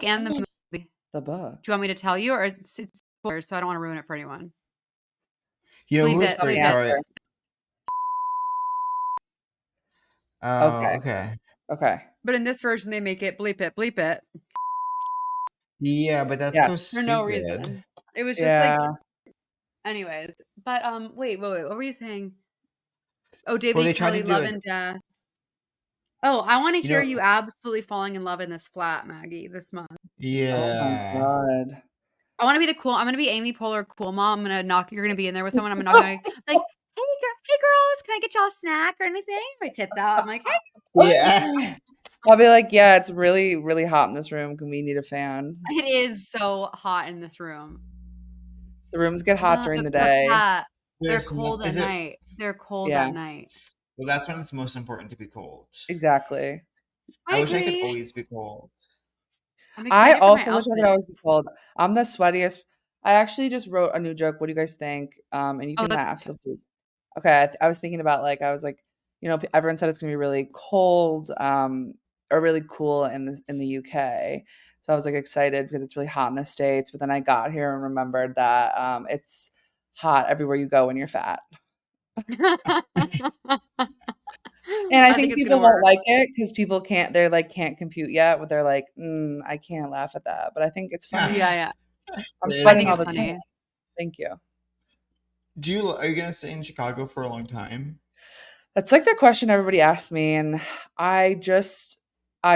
and the movie. The book. Do you want me to tell you, or it's spoilers, so I don't want to ruin it for anyone. You know who's great? Sorry. Oh, okay. But in this version, they make it bleep it. Yeah, but that's so stupid. For no reason. It was just like. Anyways, but wait. What were you saying? Oh, David E. Kelly, Love and Death. Oh, I want to hear you absolutely falling in love in this flat, Maggie, this month. Yeah. Oh my God. I want to be the cool. I'm gonna be Amy Poehler, cool mom. I'm gonna knock. You're gonna be in there with someone. I'm gonna knock. Like, hey girls, can I get y'all a snack or anything? My tits out. I'm like, hey. Yeah. I'll be like, yeah, it's really, really hot in this room. Can we need a fan? It is so hot in this room. The rooms get hot during the day. They're cold at night. They're cold at night. Well, that's when it's most important to be cold. Exactly. I wish I could always be cold. I also wish I could always be cold. I'm the sweatiest. I actually just wrote a new joke. What do you guys think? And you can laugh. So okay, I was thinking about I was like, everyone said it's gonna be really cold, or really cool in the UK. So I was like excited because it's really hot in the States. But then I got here and remembered that it's hot everywhere you go when you're fat. And I think people won't like it because people can't compute yet. But they're like, I can't laugh at that. But I think it's funny. Yeah. I'm sweating all the time. Thank you. Are you gonna stay in Chicago for a long time? That's like the question everybody asks me, and I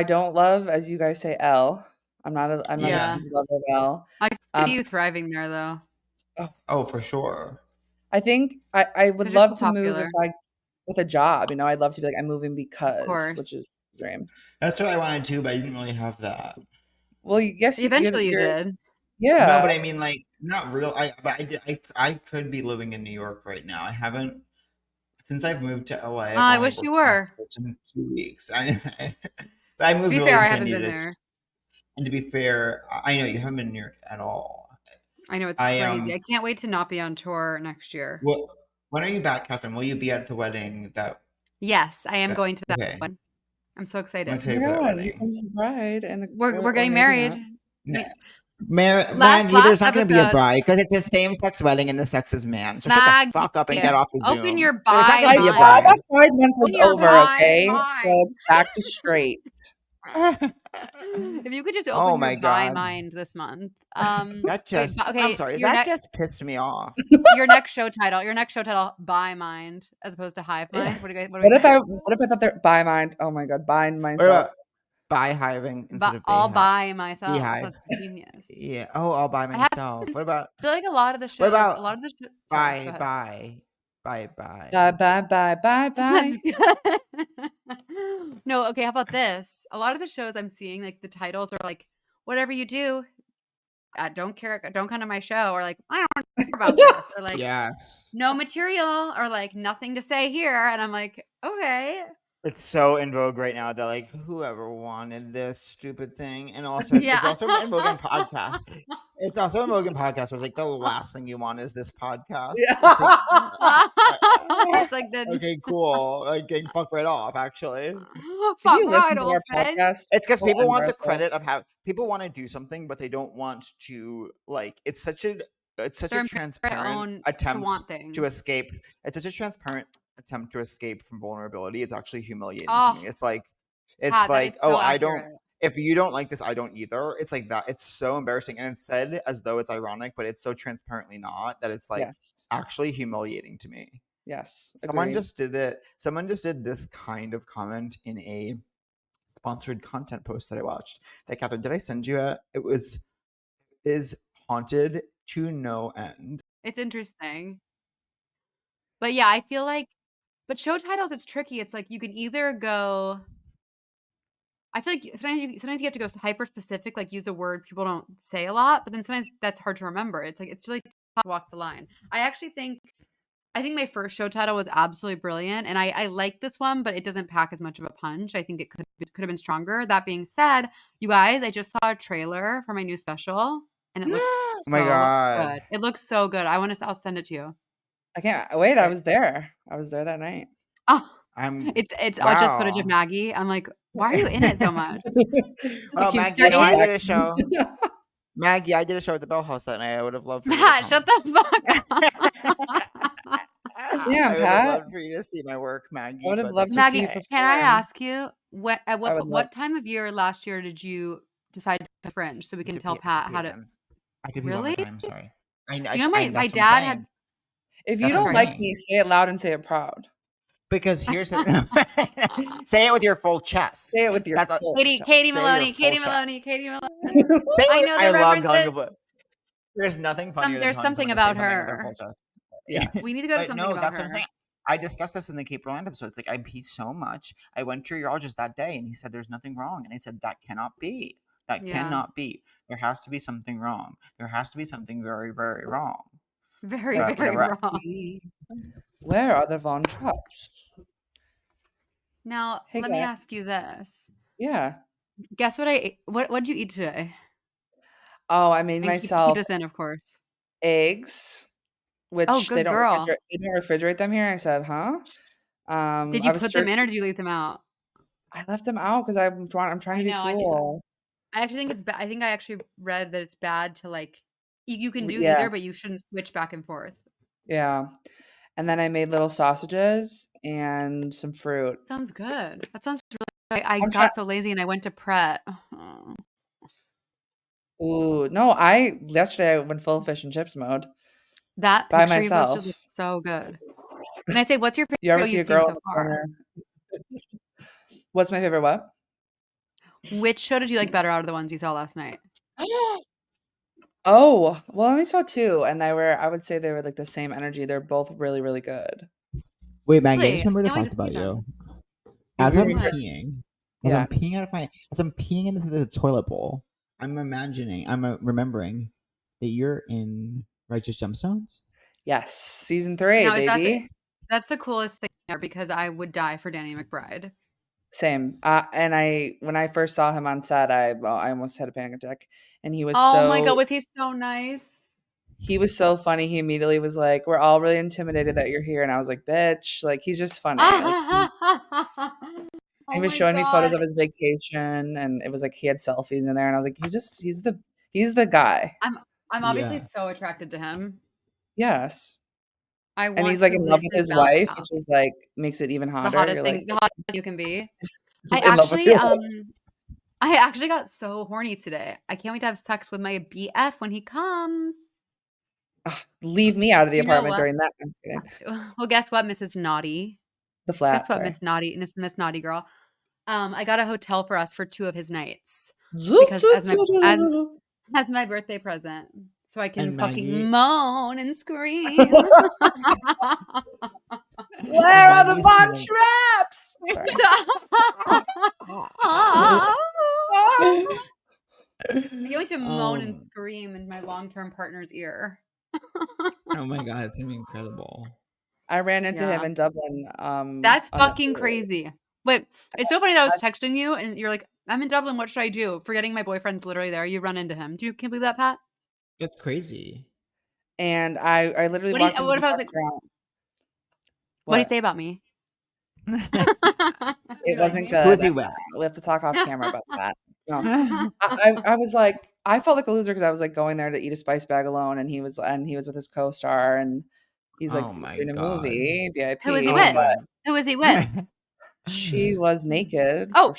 don't love, as you guys say, L. I'm not a huge lover of L. I can see you thriving there though. Oh, for sure. I think I would love to move with a job. I'd love to be like, I'm moving because, which is the dream. That's what I wanted to, but I didn't really have that. Well, yes, eventually you did. Yeah. No, but I mean, like, not real. I could be living in New York right now. I haven't since I've moved to LA. I wish you were. In 2 weeks. But I moved. To be fair, I haven't been there. And to be fair, I know you haven't been in New York at all. I know it's crazy. I can't wait to not be on tour next year. Well, when are you back, Catherine? Will you be at the wedding that? Yes, I am going to that one. I'm so excited. I'm excited for that wedding. Bride and we're getting married. Maggie, there's not going to be a bride because it's a same-sex wedding and the sex is man. So shut the fuck up and get off the Zoom. Open your bride. There's not going to be a bride. That pride month is over, okay? So it's back to straight. If you could just open your bi mind this month. That just I'm sorry, that just pissed me off. Your next show title, bi mind, as opposed to hive mind. What if I thought they're bi mind? Oh my god, bind myself. By hiving instead of all by myself. Beehive. That's genius. Yeah. Oh, all by myself. What about? I feel like a lot of the shows. What about? A lot of the bye. That's good. No, okay. How about this? A lot of the shows I'm seeing, like the titles are like, "Whatever you do, don't care. Don't come to my show," or like, "I don't care about this," or like, yes, no material, or like, nothing to say here. And I'm like, okay. It's so in vogue right now that like whoever wanted this stupid thing, and also it's also in vogue in podcast. It's also in vogue in podcast. Where it's like the last thing you want is this podcast. Yeah. It's like the okay, cool. Like getting fucked right off. Actually, fuck right off. It's because people want the credit of people want to do something, but they don't want to like. It's such a transparent attempt to escape. It's such a transparent attempt to escape from vulnerability. It's actually humiliating to me. It's like so I don't. If you don't like this, I don't either. It's like that. It's so embarrassing, and it's said as though it's ironic, but it's so transparently not that it's like actually humiliating to me. Yes, someone just did it. Someone just did this kind of comment in a sponsored content post that I watched. That Catherine, did I send you it? It is haunted to no end. It's interesting. But yeah, I feel like but show titles, it's tricky. It's like you can either go I feel like sometimes you have to go hyper specific, like use a word people don't say a lot, but then sometimes that's hard to remember. It's like it's really tough to walk the line. I think my first show title was absolutely brilliant, and I like this one, but it doesn't pack as much of a punch. I think it could have been stronger. That being said, you guys, I just saw a trailer for my new special, and it looks Oh my God. good. It looks so good. I'll send it to you. I can't wait. I was there that night. Oh, I'm it's all just footage of Maggie. I'm like, why are you in it so much? Well, Maggie, I did a show. Maggie, I did a show at the Bell House that night. I would have loved for you Pat, shut the fuck up. Yeah, I would have loved for you to see my work, Maggie. I would have loved to Maggie, see you can I ask you I would what time of year last year did you decide to Fringe so we can tell Pat how to I could be Really? I'm sorry. You know my dad had If you don't like me, say it loud and say it proud. Because here's say it with your full chest. Say it with your full chest. Katie Maloney. I know I the love references. There's nothing funnier There's than something about her. Yes. We need to go to something about that's her. what I'm saying. I discussed this in the Cape Roland episode. It's like I pee so much. I went to a urologist that day and he said there's nothing wrong. And I said that cannot be. That cannot be. There has to be something wrong. There has to be something very, very wrong. Very, very wrong. Where are the Von Trapps? Now, let me ask you this. Yeah. Guess what I ate? What did you eat today? Oh, I made myself keep this in, of course. Eggs, which they don't refrigerate them here. I said, huh? Did you put them in or did you leave them out? I left them out because I'm trying to be cool. I actually think it's bad. I think I actually read that it's bad to like you can do either, but you shouldn't switch back and forth. Yeah. And then I made little sausages and some fruit. Sounds good. That sounds really I got so lazy and I went to Pret. Ooh, no, yesterday I went full fish and chips mode. That by myself. Was so good. Can I say what's your favorite you ever see a girl so far? What's my favorite what? Which show did you like better out of the ones you saw last night? Oh, well, I only saw two, and I would say they were like the same energy. They're both really, really good. Wait, Maggie, I just remembered to talk about you. As I'm peeing into the toilet bowl, I'm remembering that you're in Righteous Gemstones. Yes, season 3, baby. That's the coolest thing ever because I would die for Danny McBride. Same. And when I first saw him on set, I almost had a panic attack. And he was oh my God, was he so nice? He was so funny. He immediately was like, we're all really intimidated that you're here. And I was like, bitch, like, he's just funny. He was showing me photos of his vacation, and it was like he had selfies in there. And I was like, he's the guy. I'm obviously so attracted to him. Yes. And he's like in love with his wife, which is like makes it even hotter. The hottest thing you can be. I actually got so horny today. I can't wait to have sex with my BF when he comes. Leave me out of the apartment during that. I'm just kidding. Well, guess what, Mrs. Naughty? The flat. Guess what, Miss Naughty girl? I got a hotel for us for 2 of his nights because as my birthday present, so I can fucking moan and scream. Where are the Von Trapps? I'm going to moan and scream in my long-term partner's ear. Oh my God, it's gonna be incredible. I ran into him in Dublin. That's fucking crazy. But it's so funny that I was texting you and you're like, I'm in Dublin, what should I do? Forgetting my boyfriend's literally there. You run into him. Can you believe that, Pat? It's crazy. And I literally walked into the restaurant. What do you say about me? It wasn't good. Who's he with? We have to talk off camera about that. No. I was like, I felt like a loser because I was like going there to eat a spice bag alone, and he was with his co-star, and he's like doing a movie, VIP. Who is he with? Who is he with? She was naked. Oh,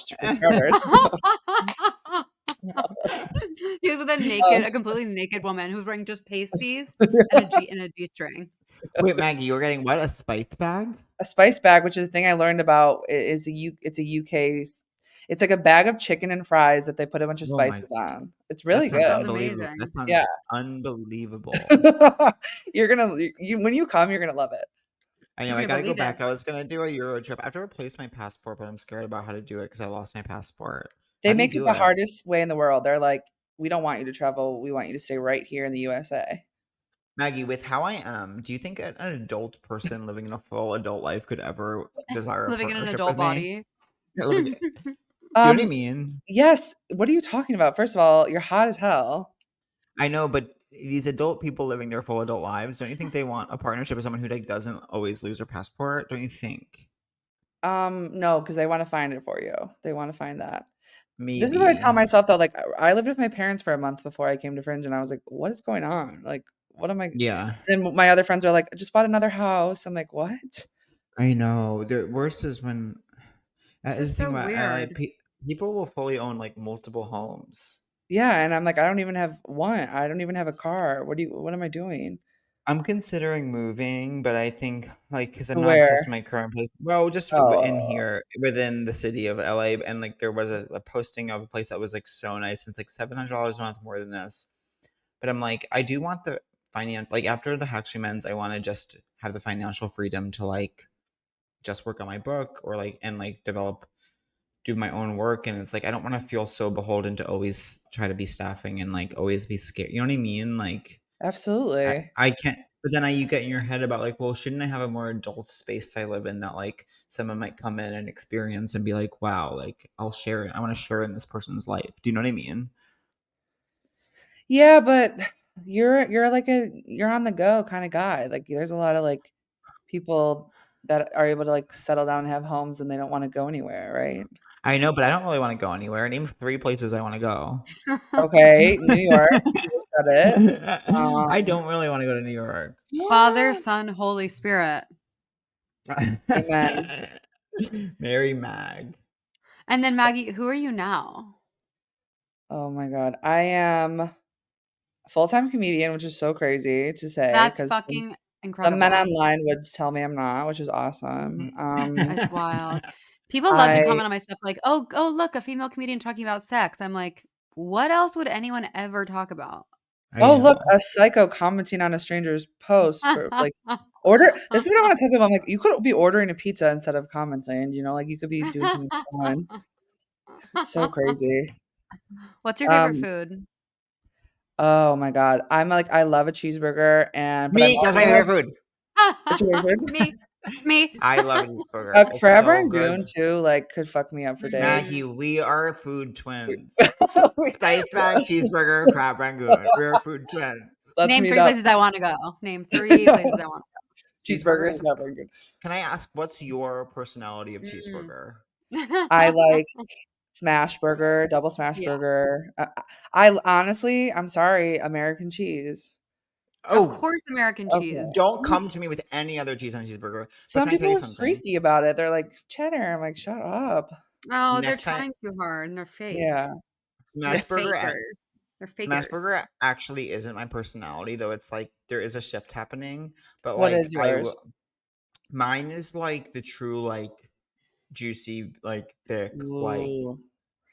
he was with a completely naked woman who was wearing just pasties and a G-string. Wait, Maggie, you were getting what? A spice bag? A spice bag, which is the thing I learned about. It's a UK. It's like a bag of chicken and fries that they put a bunch of spices on. It's really good. Sounds amazing. That sounds unbelievable. You're gonna when you come, you're gonna love it. I know. I gotta go back. I was gonna do a Euro trip. I have to replace my passport, but I'm scared about how to do it because I lost my passport. They make it the hardest way in the world. They're like, we don't want you to travel. We want you to stay right here in the USA. Maggie, with how I am, do you think an adult person living in a full adult life could ever desire living a in an partnership adult with body? Me? Do you know what I mean? Yes. What are you talking about? First of all, you're hot as hell. I know, but these adult people living their full adult lives, don't you think they want a partnership with someone who like doesn't always lose their passport? Don't you think? No, because they want to find it for you. They want to find that. Maybe. This is what I tell myself though. Like, I lived with my parents for a month before I came to Fringe, and I was like, "What is going on? Like, what am I?" Yeah. And my other friends are like, "I just bought another house." I'm like, "What?" I know. The worst is when that is the thing about weird. people will fully own like multiple homes. Yeah, and I'm like, I don't even have one. I don't even have a car. What am I doing? I'm considering moving, but I think like because I'm not obsessed with my current place. Well, just in here within the city of LA, and like there was a posting of a place that was like so nice. It's like $700 a month more than this, but I'm like, I do want the finance. Like after the Hatchimens, I want to just have the financial freedom to like just work on my book or like and like do my own work. And it's like I don't want to feel so beholden to always try to be staffing and like always be scared. You know what I mean? Like. Absolutely. I can't, but then you get in your head about like, well, shouldn't I have a more adult space I live in that like someone might come in and experience and be like, wow, like I'll share it. I want to share in this person's life. Do you know what I mean? Yeah, but you're like you're on the go kind of guy. Like there's a lot of like people that are able to like settle down and have homes and they don't want to go anywhere, right? I know, but I don't really want to go anywhere. Name 3 places I want to go. Okay, New York. You just said it. I don't really want to go to New York. Father, Son, Holy Spirit. Amen. Mary Mag. And then Maggie, who are you now? Oh my God. I am a full-time comedian, which is so crazy to say. That's fucking incredible. Some men online would tell me I'm not, which is awesome. It's wild. People love to comment on my stuff like, oh, look, a female comedian talking about sex. I'm like, what else would anyone ever talk about? Look, a psycho commenting on a stranger's post for like order. This is what I want to tell people. I'm like, you could be ordering a pizza instead of commenting, you know, like you could be doing something fun. It's so crazy. What's your favorite food? Oh my God. I'm like, I love a cheeseburger and that's my favorite food. What's your favorite food? Me. I love a cheeseburger. Crab Rangoon too, like could fuck me up for days. Maggie, we are food twins. Spice bag, cheeseburger, crab rangoon. We're food twins. Name 3 places I want to go. Name 3 places I want to go. Cheeseburgers, crab rangoon. Can I ask what's your personality of cheeseburger? I like smash burger, double smash burger. I honestly, I'm sorry, American cheese. Oh, of course, American cheese. Don't come to me with any other cheese on a cheeseburger. Some people are freaky about it. They're like, cheddar. I'm like, shut up. Oh, they're trying too hard and they're fake. Yeah. Smashburger. They're fakers. Smashburger actually isn't my personality, though. It's like there is a shift happening. But what like, is yours? Mine is like the true, like juicy, like thick, like.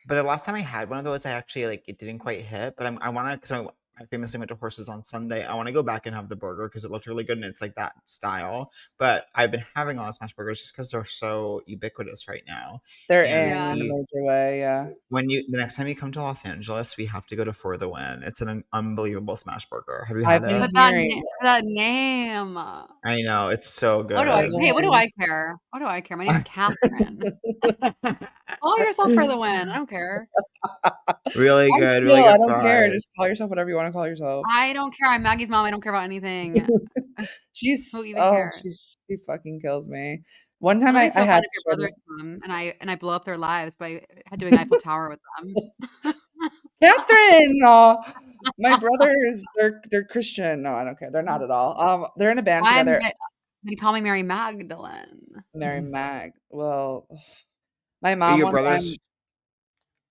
But the last time I had one of those, I actually like it didn't quite hit. But I want to because I famously went to Horses on Sunday. I want to go back and have the burger because it looked really good and it's like that style. But I've been having a lot of smash burgers just because they're so ubiquitous right now. They're in a major way, yeah. The next time you come to Los Angeles, we have to go to For the Win. It's an unbelievable smash burger. Have you had it? Put that name. I know it's so good. What do I care? What do I care? My name's Catherine. Call yourself For the Win. I don't care. Really good. Really good. I don't care. Just call yourself whatever you want to call yourself. I don't care. I'm Maggie's mom. I don't care about anything. She fucking kills me. One time I had your brothers come and I blow up their lives by doing Eiffel Tower with them. Catherine, my brothers, they're Christian. No, I don't care. They're not at all. They're in a band together. They call me Mary Magdalene. Mary Mag. Well, my mom. Your brothers.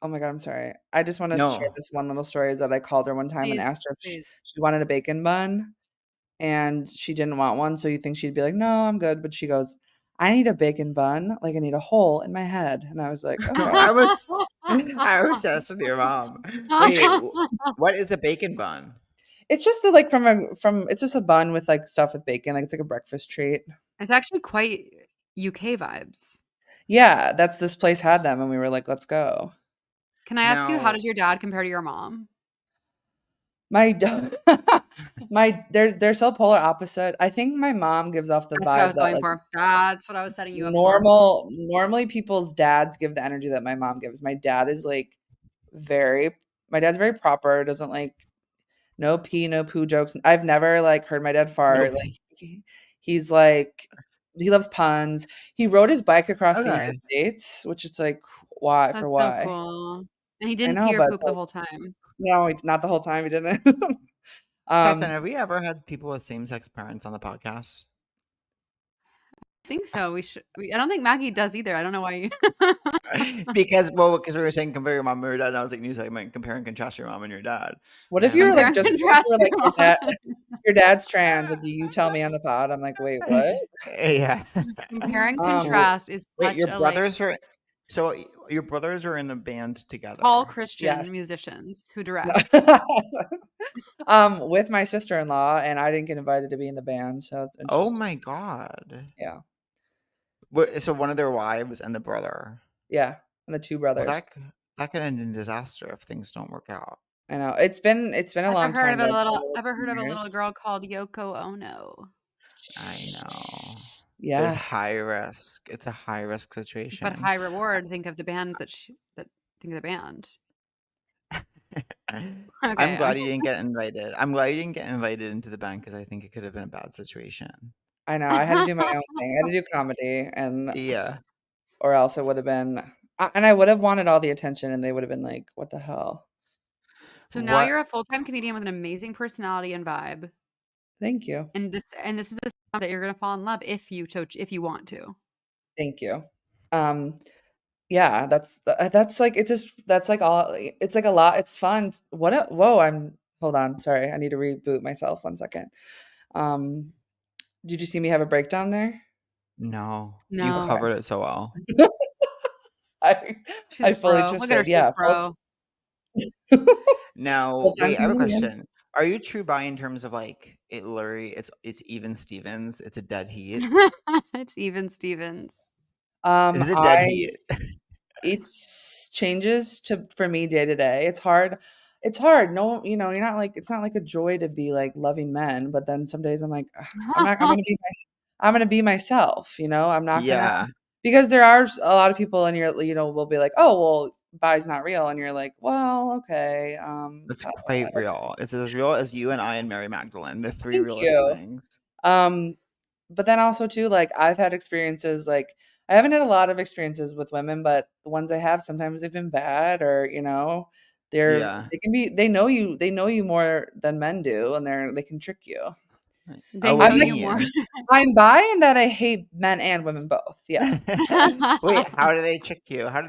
Oh my God, I'm sorry. I just want to share this one little story is that I called her one time and asked her if she wanted a bacon bun and she didn't want one. So you think she'd be like, no, I'm good. But she goes, I need a bacon bun, like I need a hole in my head. And I was like, okay. I was obsessed with your mom. Wait, what is a bacon bun? It's just the, like, it's just a bun with, like, stuff with bacon, like, it's like a breakfast treat. It's actually quite UK vibes. Yeah, this place had them, and we were like, "Let's go." Can I ask you, how does your dad compare to your mom? They're so polar opposite. I think my mom gives off the That's what I vibe was that, going like, for. That's what I was setting you up for. normally people's dads give the energy that my mom gives. My dad is, like, my dad's very proper, doesn't, like, no pee, no poo jokes. I've never, like, heard my dad fart. Like, he's like, he loves puns. He rode his bike across the United States, which it's like, why? That's so why? cool. And he I didn't know, pee or but poop it's the like, whole time. no, not the whole time. He didn't. Catherine, have we ever had people with same-sex parents on the podcast? I think so. I don't think Maggie does either. I don't know why. Because we were saying compare your mom and your dad, and I was like, new segment, compare and contrast your mom and your dad. What if you were like, your dad's trans? Like, you tell me on the pod. I'm like, wait, what? Yeah. Compare and contrast is such your a, brothers are. So your brothers are in a band together. All Christian musicians who direct. With my sister-in-law, and I didn't get invited to be in the band. So it's interesting. Oh my God. Yeah. So one of their wives and the brother. Yeah, and the two brothers. Well, that could end in disaster if things don't work out. I know. It's been a long time. Ever heard of a little girl called Yoko Ono? I know. Yeah. There's high risk. It's a high risk situation. But high reward. Think of the band think of the band. I'm glad you didn't get invited. I'm glad you didn't get invited into the band because I think it could have been a bad situation. I know. I had to do my own thing. I had to do comedy, and yeah, or else it would have been, and I would have wanted all the attention, and they would have been like, "What the hell?" So now you're a full-time comedian with an amazing personality and vibe. Thank you. And this is the time that you're gonna fall in love if you want to. Thank you. Yeah, that's like, it's just, that's like all, it's like a lot. It's fun. Hold on. Sorry. I need to reboot myself 1 second. Did you see me have a breakdown there? No. You covered it so well. I fully just said, yeah. Now, wait, I have a question. Are you true bi in terms of like it literally it's even Stevens? It's a dead heat. It's even Stevens. Is it a dead heat? It changes for me day to day. It's hard. No, you're not like, it's not like a joy to be like loving men, but then some days I'm like, I'm gonna be myself, I'm not gonna, because there are a lot of people and will be like, oh, well, bi's not real. And you're like, well, okay. It's quite real. It's as real as you and I and Mary Magdalene, the three realest things. But then also too, like, I've had experiences, like, I haven't had a lot of experiences with women, but the ones I have, sometimes they've been bad, or, they know you more than men do, and they can trick you. They know you more. I'm bi in that I hate men and women both. Yeah. Wait, how do they trick you? How do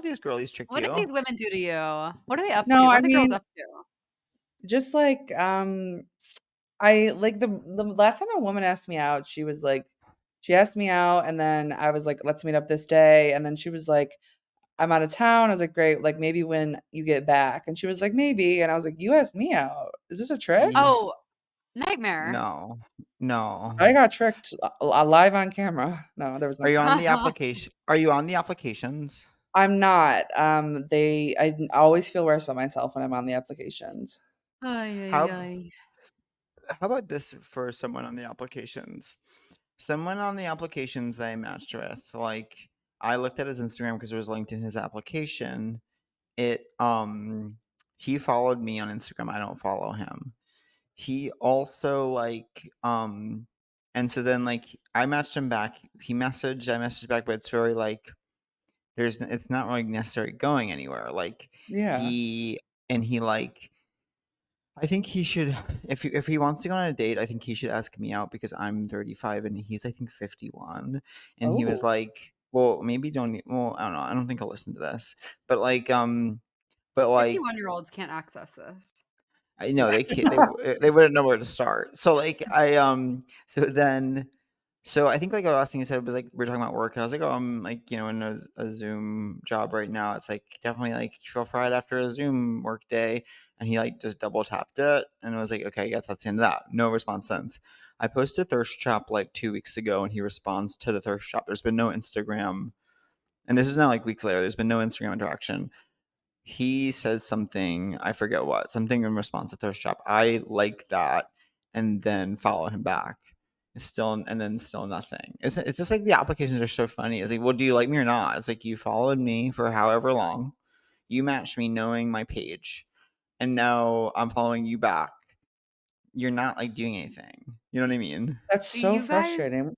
these girlies trick you? What do these women do to you? What are they up to? What are the girls up to? Just like, I like the last time a woman asked me out, she was like, she asked me out, and then I was like, let's meet up this day. And then she was like, I'm out of town. I was like, great. Like, maybe when you get back. And she was like, maybe. And I was like, you asked me out. Is this a trick? Oh, nightmare. No. I got tricked live on camera. No, there was no. Are you on the application? Are you on the applications? I'm not. I always feel worse about myself when I'm on the applications. How about this for someone on the applications? Someone on the applications that I matched with, like, I looked at his Instagram because it was linked in his application. He followed me on Instagram. I don't follow him. He also and so then like I matched him back. I messaged back, but it's very like it's not really necessarily going anywhere. Like I think he should, if he wants to go on a date, I think he should ask me out because I'm 35 and he's I think 51, and he was like, well, maybe don't. Well, I don't know. I don't think I'll listen to this, but like 51-year-olds can't access this. I know they can't. They wouldn't know where to start. So like So I think like the last thing you said was like we are talking about work, and I was like, oh, I'm like in a Zoom job right now. It's like definitely like you feel fried after a Zoom work day, and he like just double tapped it, and I was like, okay, I guess that's the end of that. No response since. I posted Thirst Trap like 2 weeks ago, and he responds to the Thirst Trap. There's been no Instagram, and this is now like weeks later. There's been no Instagram interaction. He says something, I forget what, something in response to Thirst Trap. I like that, and then follow him back. Still nothing. It's just like the applications are so funny. It's like, well, do you like me or not? It's like you followed me for however long, you matched me knowing my page, and now I'm following you back. You're not like doing anything. You know what I mean? That's so frustrating.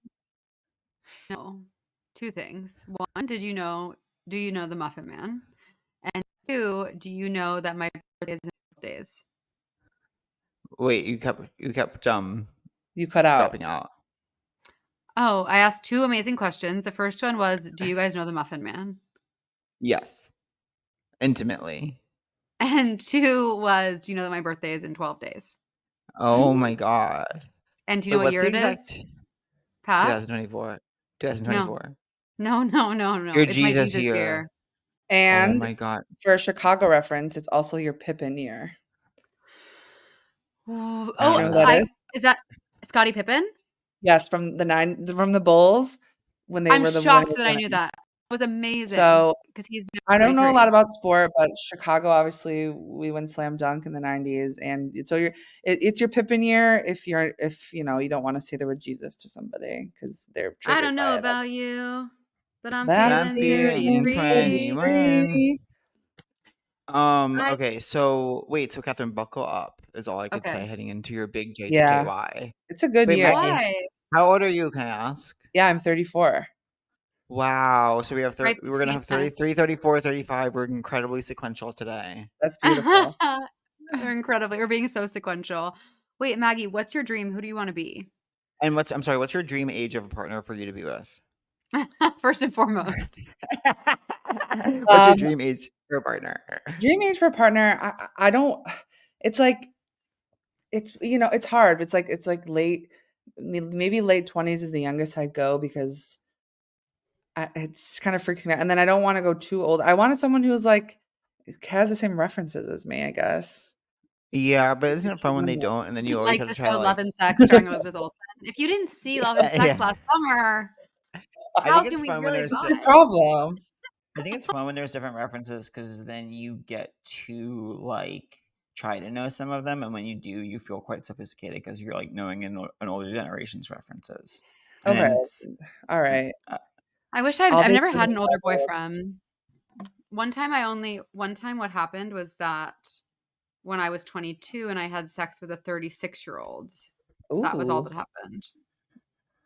No, two things. One, do you know the Muffin Man? And two, do you know that my birthday is in 12 days? Wait, you kept you cut out. dropping out. Oh, I asked two amazing questions. The first one was, do you guys know the Muffin Man? Yes. Intimately. And two was, do you know that my birthday is in 12 days? Oh my God. And do you know what year it is? Pat? 2024. 2024. No. Your it's Jesus my year. And oh my God. For a Chicago reference, it's also your Pippin year. Oh, you know who that is? Is that Scottie Pippen? Yes, from the Bulls when they were the shocked that I knew that. It was amazing. So because he's I don't know a lot about sport, but Chicago, obviously, we went slam dunk in the 90s, and so it's your Pippin year if you don't want to say the word Jesus to somebody because they're triggered. I don't know about you, but I'm feeling 33. Okay, so wait, so Catherine, buckle up is all I could say heading into your big JY. Yeah, it's a good year. Maggie, how old are you? Can I ask? Yeah, I'm 34. Wow. So we have we're gonna have 33, 34, 35. We're incredibly sequential today. That's beautiful. We're being so sequential. Wait, Maggie, what's your dream? Who do you want to be? And what's your dream age of a partner for you to be with? First and foremost. What's your dream age for a partner? Dream age for a partner, I don't. It's like it's hard. It's like maybe late 20s is the youngest I'd go because it's kind of freaks me out. And then I don't want to go too old. I wanted someone who's like has the same references as me, I guess. Yeah, but isn't it fun when they don't? And then you always have to try Love and Sex starring Elizabeth Olsen. If you didn't see Love and Sex last summer, how can we really the problem? I think it's fun when there's different references because then you get to like try to know some of them, and when you do, you feel quite sophisticated because you're like knowing an older generation's references. Okay, all right. I wish I've never had an older boyfriend. One time what happened was that when I was 22 and I had sex with a 36-year-old. That was all that happened.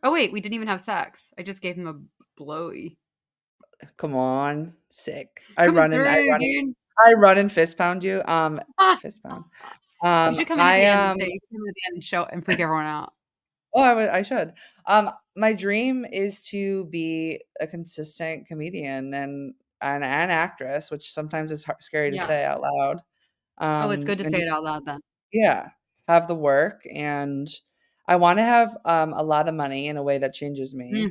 Oh wait, we didn't even have sex. I just gave him a blowy. Come on, sick. I run and fist pound you. Fist pound. You should come in at the end. You come in at the end and show and freak everyone out. Oh, I should. My dream is to be a consistent comedian and an actress, which sometimes is scary to say out loud. It's good to say it out loud then. Yeah, have the work, and I want to have a lot of money in a way that changes me.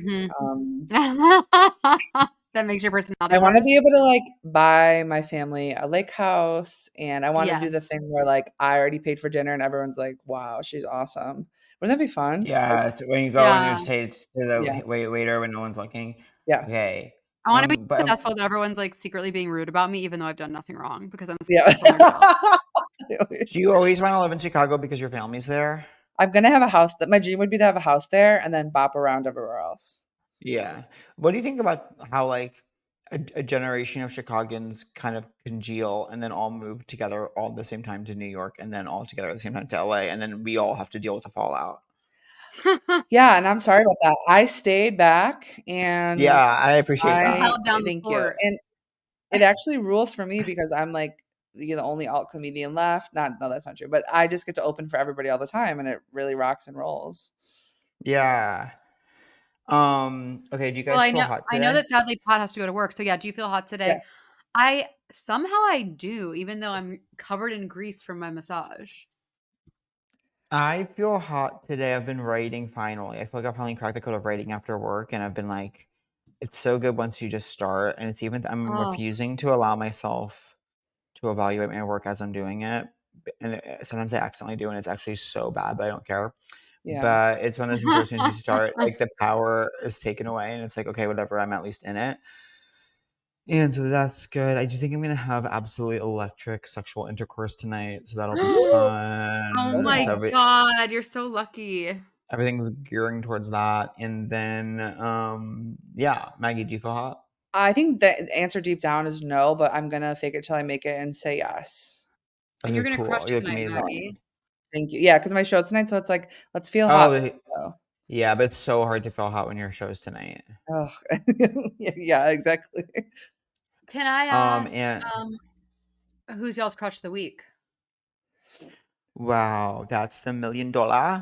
That makes your personality. I want to be able to like buy my family a lake house, and I want to do the thing where like I already paid for dinner and everyone's like, "Wow, she's awesome." Wouldn't that be fun? Yeah. So when you go and you say to the waiter when no one's looking, okay. I want to be successful that everyone's like secretly being rude about me, even though I've done nothing wrong because I'm successful. Do you always want to live in Chicago because your family's there? I'm gonna have a house. My dream would be to have a house there and then bop around everywhere else. Yeah. What do you think about how like a generation of Chicagoans kind of congeal and then all move together all at the same time to New York and then all together at the same time to LA and then we all have to deal with the fallout? Yeah, and I'm sorry about that. I stayed back and I appreciate that. Held down thank you. And it actually rules for me because I'm like the only alt comedian left. No, that's not true. But I just get to open for everybody all the time and it really rocks and rolls. Yeah. Okay, do you guys feel hot today? I know that sadly Pat has to go to work. So yeah, do you feel hot today? Yeah. I do, even though I'm covered in grease from my massage. I feel hot today. I've been writing finally. I feel like I finally cracked the code of writing after work, and I've been like, it's so good once you just start. And it's even I'm refusing to allow myself to evaluate my work as I'm doing it. And sometimes I accidentally do, and it's actually so bad, but I don't care. Yeah. But it's one of those things where as soon as you start, like the power is taken away, and it's like, okay, whatever, I'm at least in it. And so that's good. I do think I'm gonna have absolutely electric sexual intercourse tonight, so that'll be fun. Oh my So God, you're so lucky. everything's gearing towards that. And then, yeah, Maggie, do you feel hot? I think the answer deep down is no, but I'm gonna fake it till I make it and say yes. And you're gonna crush it tonight, Maggie. Thank you. Yeah, because my show tonight, so it's like, let's feel hot. Yeah, but it's so hard to feel hot when your show's tonight. Oh, yeah, exactly. Can I ask, who's y'all's crush of the week? Wow, that's the $1 million. Okay,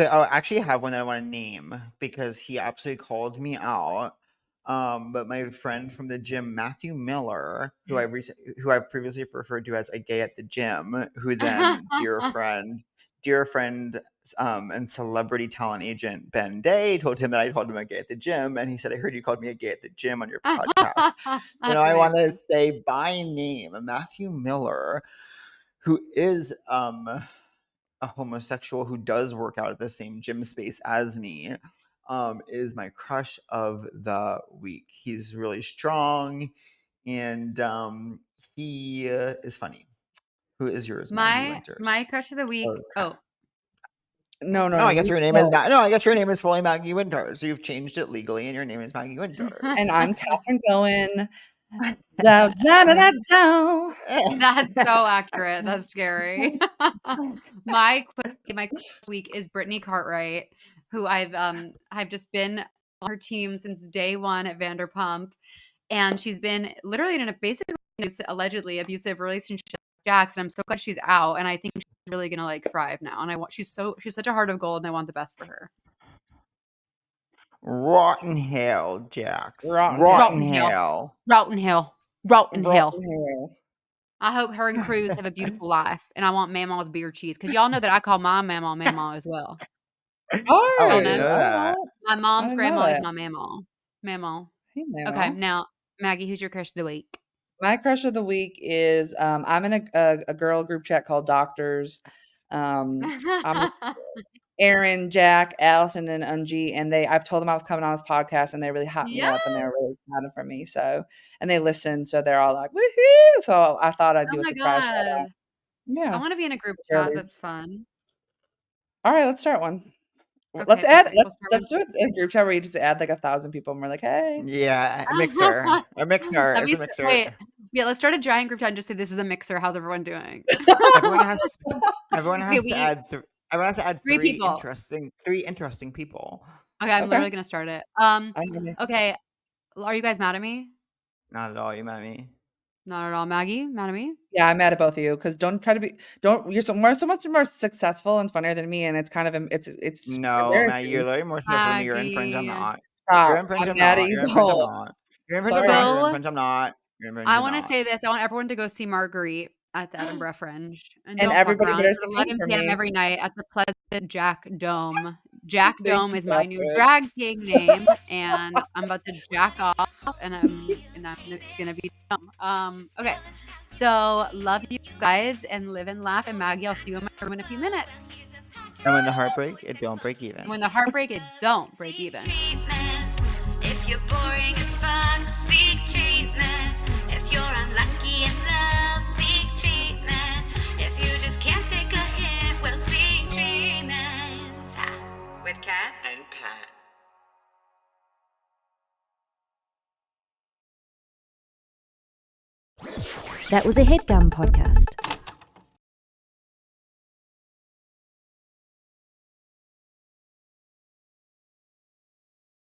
I actually have one that I want to name because he absolutely called me out. But my friend from the gym, Matthew Miller, who I've previously referred to as a gay at the gym, who then dear friend, and celebrity talent agent Ben Day told him that I told him a gay at the gym, and he said, "I heard you called me a gay at the gym on your podcast." I want to say by name Matthew Miller, who is a homosexual who does work out at the same gym space as me, is my crush of the week. He's really strong, and he is funny. Who is yours, Maggie Winters? My crush of the week. No, I guess your name is I guess your name is fully Maggie Winters. So you've changed it legally, and your name is Maggie Winters. And I'm Catherine Cohen. That's so accurate. That's scary. My week is Brittany Cartwright, who I've just been on her team since day one at Vanderpump, and she's been literally in a basically allegedly abusive relationship with Jax, and I'm so glad she's out, and I think she's really gonna like thrive now. And she's such a heart of gold, and I want the best for her. Rotten hell, Jax. Rotten hell. I hope her and Cruz have a beautiful life, and I want Mama's beer cheese because y'all know that I call my Mama as well. Oh, I know that. My mom's grandma is my Mama. Hey, Mama. Okay, now Maggie, who's your crush of the week? My crush of the week is I'm in a girl group chat called Doctors. I'm Aaron, Jack, Allison, and Unji, and I've told them I was coming on this podcast, and they really hopped me up, and they're really excited for me. So, and they listen, so they're all like, "Woohoo!" So I thought I'd do a surprise shout out. Yeah, I want to be in a group chat. That's fun. All right, let's start one. Okay, let's do it in a group chat where you just add like 1,000 people, and we're like, "Hey, yeah, a mixer. Wait, yeah, let's start a giant group chat and just say this is a mixer. How's everyone doing? Everyone has to add. Everyone has to add three interesting people. Okay, I'm literally gonna start it. Okay, are you guys mad at me? Not at all. You mad at me? Not at all. Maggie, mad at me? Yeah, I'm mad at both of you because you're so much more successful and funnier than me, and it's kind of it's. No, Maggie, you're literally more successful than me. You're in Fringe. I'm not. You're in Fringe. I'm not. You're in Fringe. I'm not. You're in Fringe. I'm not. I want to say this. I want everyone to go see Marguerite at the Edinburgh Fringe. And everybody better see 11 p.m. every night at the Pleasant Jack Dome. Jack Dome is my new drag king name, and I'm about to jack off, and it's gonna be dumb. Okay, so love you guys, and live and laugh. And Maggie, I'll see you in my room in a few minutes. And when the heart break, it don't break even. When the heart break, it don't break even. If you're boring as fuck, seek treatment. If you're unlucky in love, seek treatment. If you just can't take a hint, well, seek treatment. With Kat and Pat. That was a Headgum podcast.